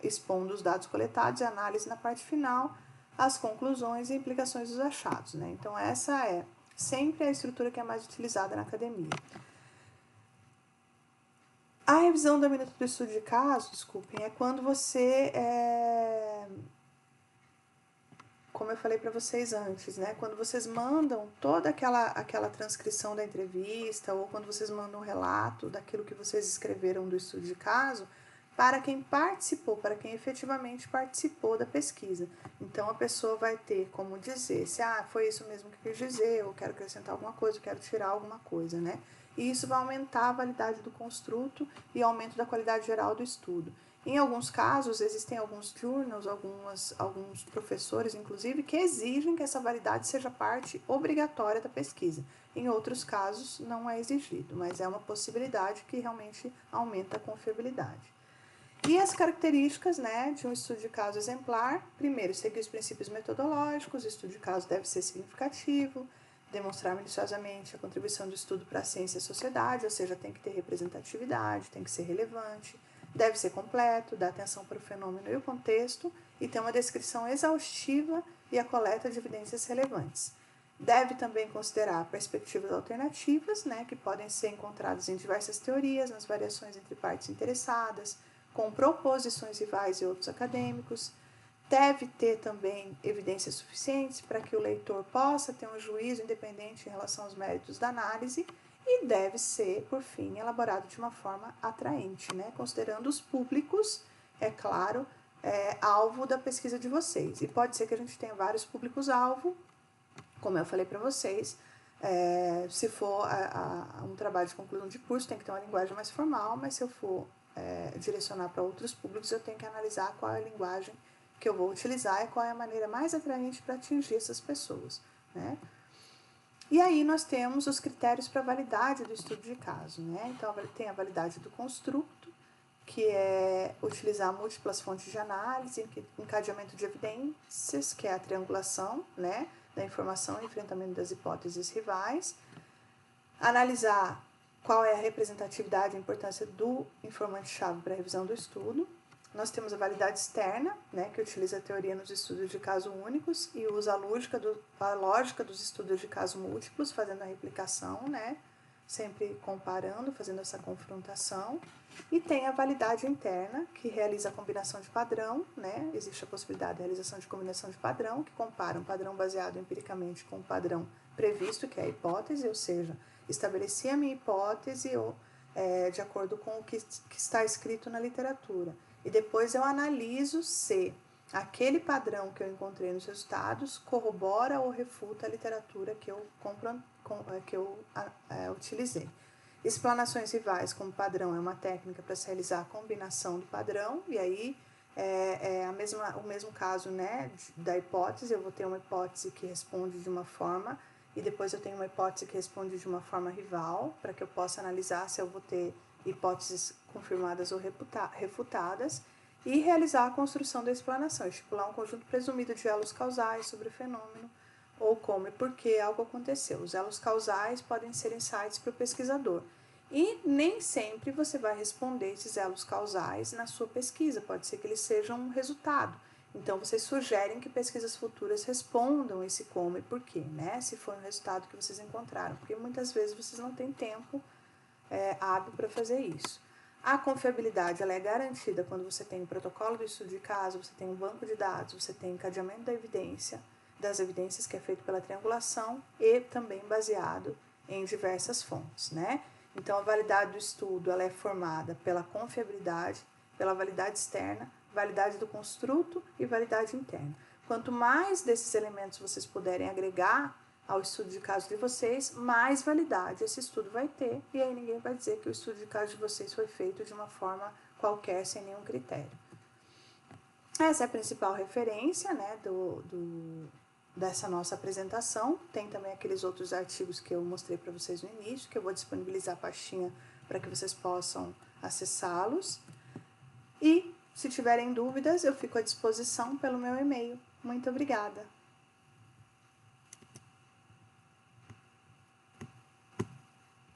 expondo os dados coletados e análise na parte final, as conclusões e implicações dos achados, né? Então essa é sempre a estrutura que é mais utilizada na academia. A revisão da minuta do estudo de caso, desculpem, é quando você como eu falei para vocês antes, né? Quando vocês mandam toda aquela transcrição da entrevista ou quando vocês mandam um relato daquilo que vocês escreveram do estudo de caso para quem participou, para quem efetivamente participou da pesquisa. Então, a pessoa vai ter como dizer se foi isso mesmo que eu quis dizer, eu quero acrescentar alguma coisa, eu quero tirar alguma coisa, né? E isso vai aumentar a validade do construto e aumento da qualidade geral do estudo. Em alguns casos, existem alguns journals, alguns professores, inclusive, que exigem que essa validade seja parte obrigatória da pesquisa. Em outros casos, não é exigido, mas é uma possibilidade que realmente aumenta a confiabilidade. E as características, né, de um estudo de caso exemplar: primeiro, seguir os princípios metodológicos, o estudo de caso deve ser significativo, demonstrar minuciosamente a contribuição do estudo para a ciência e a sociedade, ou seja, tem que ter representatividade, tem que ser relevante, deve ser completo, dar atenção para o fenômeno e o contexto e ter uma descrição exaustiva e a coleta de evidências relevantes. Deve também considerar perspectivas alternativas, né, que podem ser encontradas em diversas teorias, nas variações entre partes interessadas, com proposições rivais e outros acadêmicos. Deve ter também evidências suficientes para que o leitor possa ter um juízo independente em relação aos méritos da análise e deve ser, por fim, elaborado de uma forma atraente, né? Considerando os públicos, é claro, alvo da pesquisa de vocês. E pode ser que a gente tenha vários públicos-alvo, como eu falei para vocês. Se for um trabalho de conclusão de curso, tem que ter uma linguagem mais formal, mas se eu for direcionar para outros públicos, eu tenho que analisar qual é a linguagem que eu vou utilizar e qual é a maneira mais atraente para atingir essas pessoas, né? E aí nós temos os critérios para validade do estudo de caso, né? Então tem a validade do construto, que é utilizar múltiplas fontes de análise, encadeamento de evidências, que é a triangulação, né, da informação e enfrentamento das hipóteses rivais, analisar qual é a representatividade e a importância do informante-chave para a revisão do estudo. Nós temos a validade externa, né, que utiliza a teoria nos estudos de caso únicos e usa a lógica dos estudos de caso múltiplos, fazendo a replicação, né, sempre comparando, fazendo essa confrontação. E tem a validade interna, que realiza a combinação de padrão, né, existe a possibilidade de realização de combinação de padrão, que compara um padrão baseado empiricamente com um padrão previsto, que é a hipótese, ou seja, estabeleci a minha hipótese de acordo com o que está escrito na literatura. E depois eu analiso se aquele padrão que eu encontrei nos resultados corrobora ou refuta a literatura que eu utilizei. Explanações rivais como padrão é uma técnica para se realizar a combinação do padrão, e aí o mesmo caso, né, da hipótese. Eu vou ter uma hipótese que responde de uma forma e depois eu tenho uma hipótese que responde de uma forma rival, para que eu possa analisar se eu vou ter hipóteses confirmadas ou refutadas, e realizar a construção da explanação, estipular um conjunto presumido de elos causais sobre o fenômeno, ou como e por que algo aconteceu. Os elos causais podem ser insights para o pesquisador, e nem sempre você vai responder esses elos causais na sua pesquisa, pode ser que eles sejam um resultado. Então, vocês sugerem que pesquisas futuras respondam esse como e por quê, né? Se for um resultado que vocês encontraram, porque muitas vezes vocês não têm tempo hábil para fazer isso. A confiabilidade ela é garantida quando você tem um protocolo do estudo de caso, você tem um banco de dados, você tem encadeamento das evidências que é feito pela triangulação e também baseado em diversas fontes, né? Então, a validade do estudo ela é formada pela confiabilidade, pela validade externa, validade do construto e validade interna. Quanto mais desses elementos vocês puderem agregar ao estudo de caso de vocês, mais validade esse estudo vai ter, e aí ninguém vai dizer que o estudo de caso de vocês foi feito de uma forma qualquer, sem nenhum critério. Essa é a principal referência, né, dessa nossa apresentação. Tem também aqueles outros artigos que eu mostrei para vocês no início, que eu vou disponibilizar a pastinha para que vocês possam acessá-los. E, se tiverem dúvidas, eu fico à disposição pelo meu e-mail. Muito obrigada!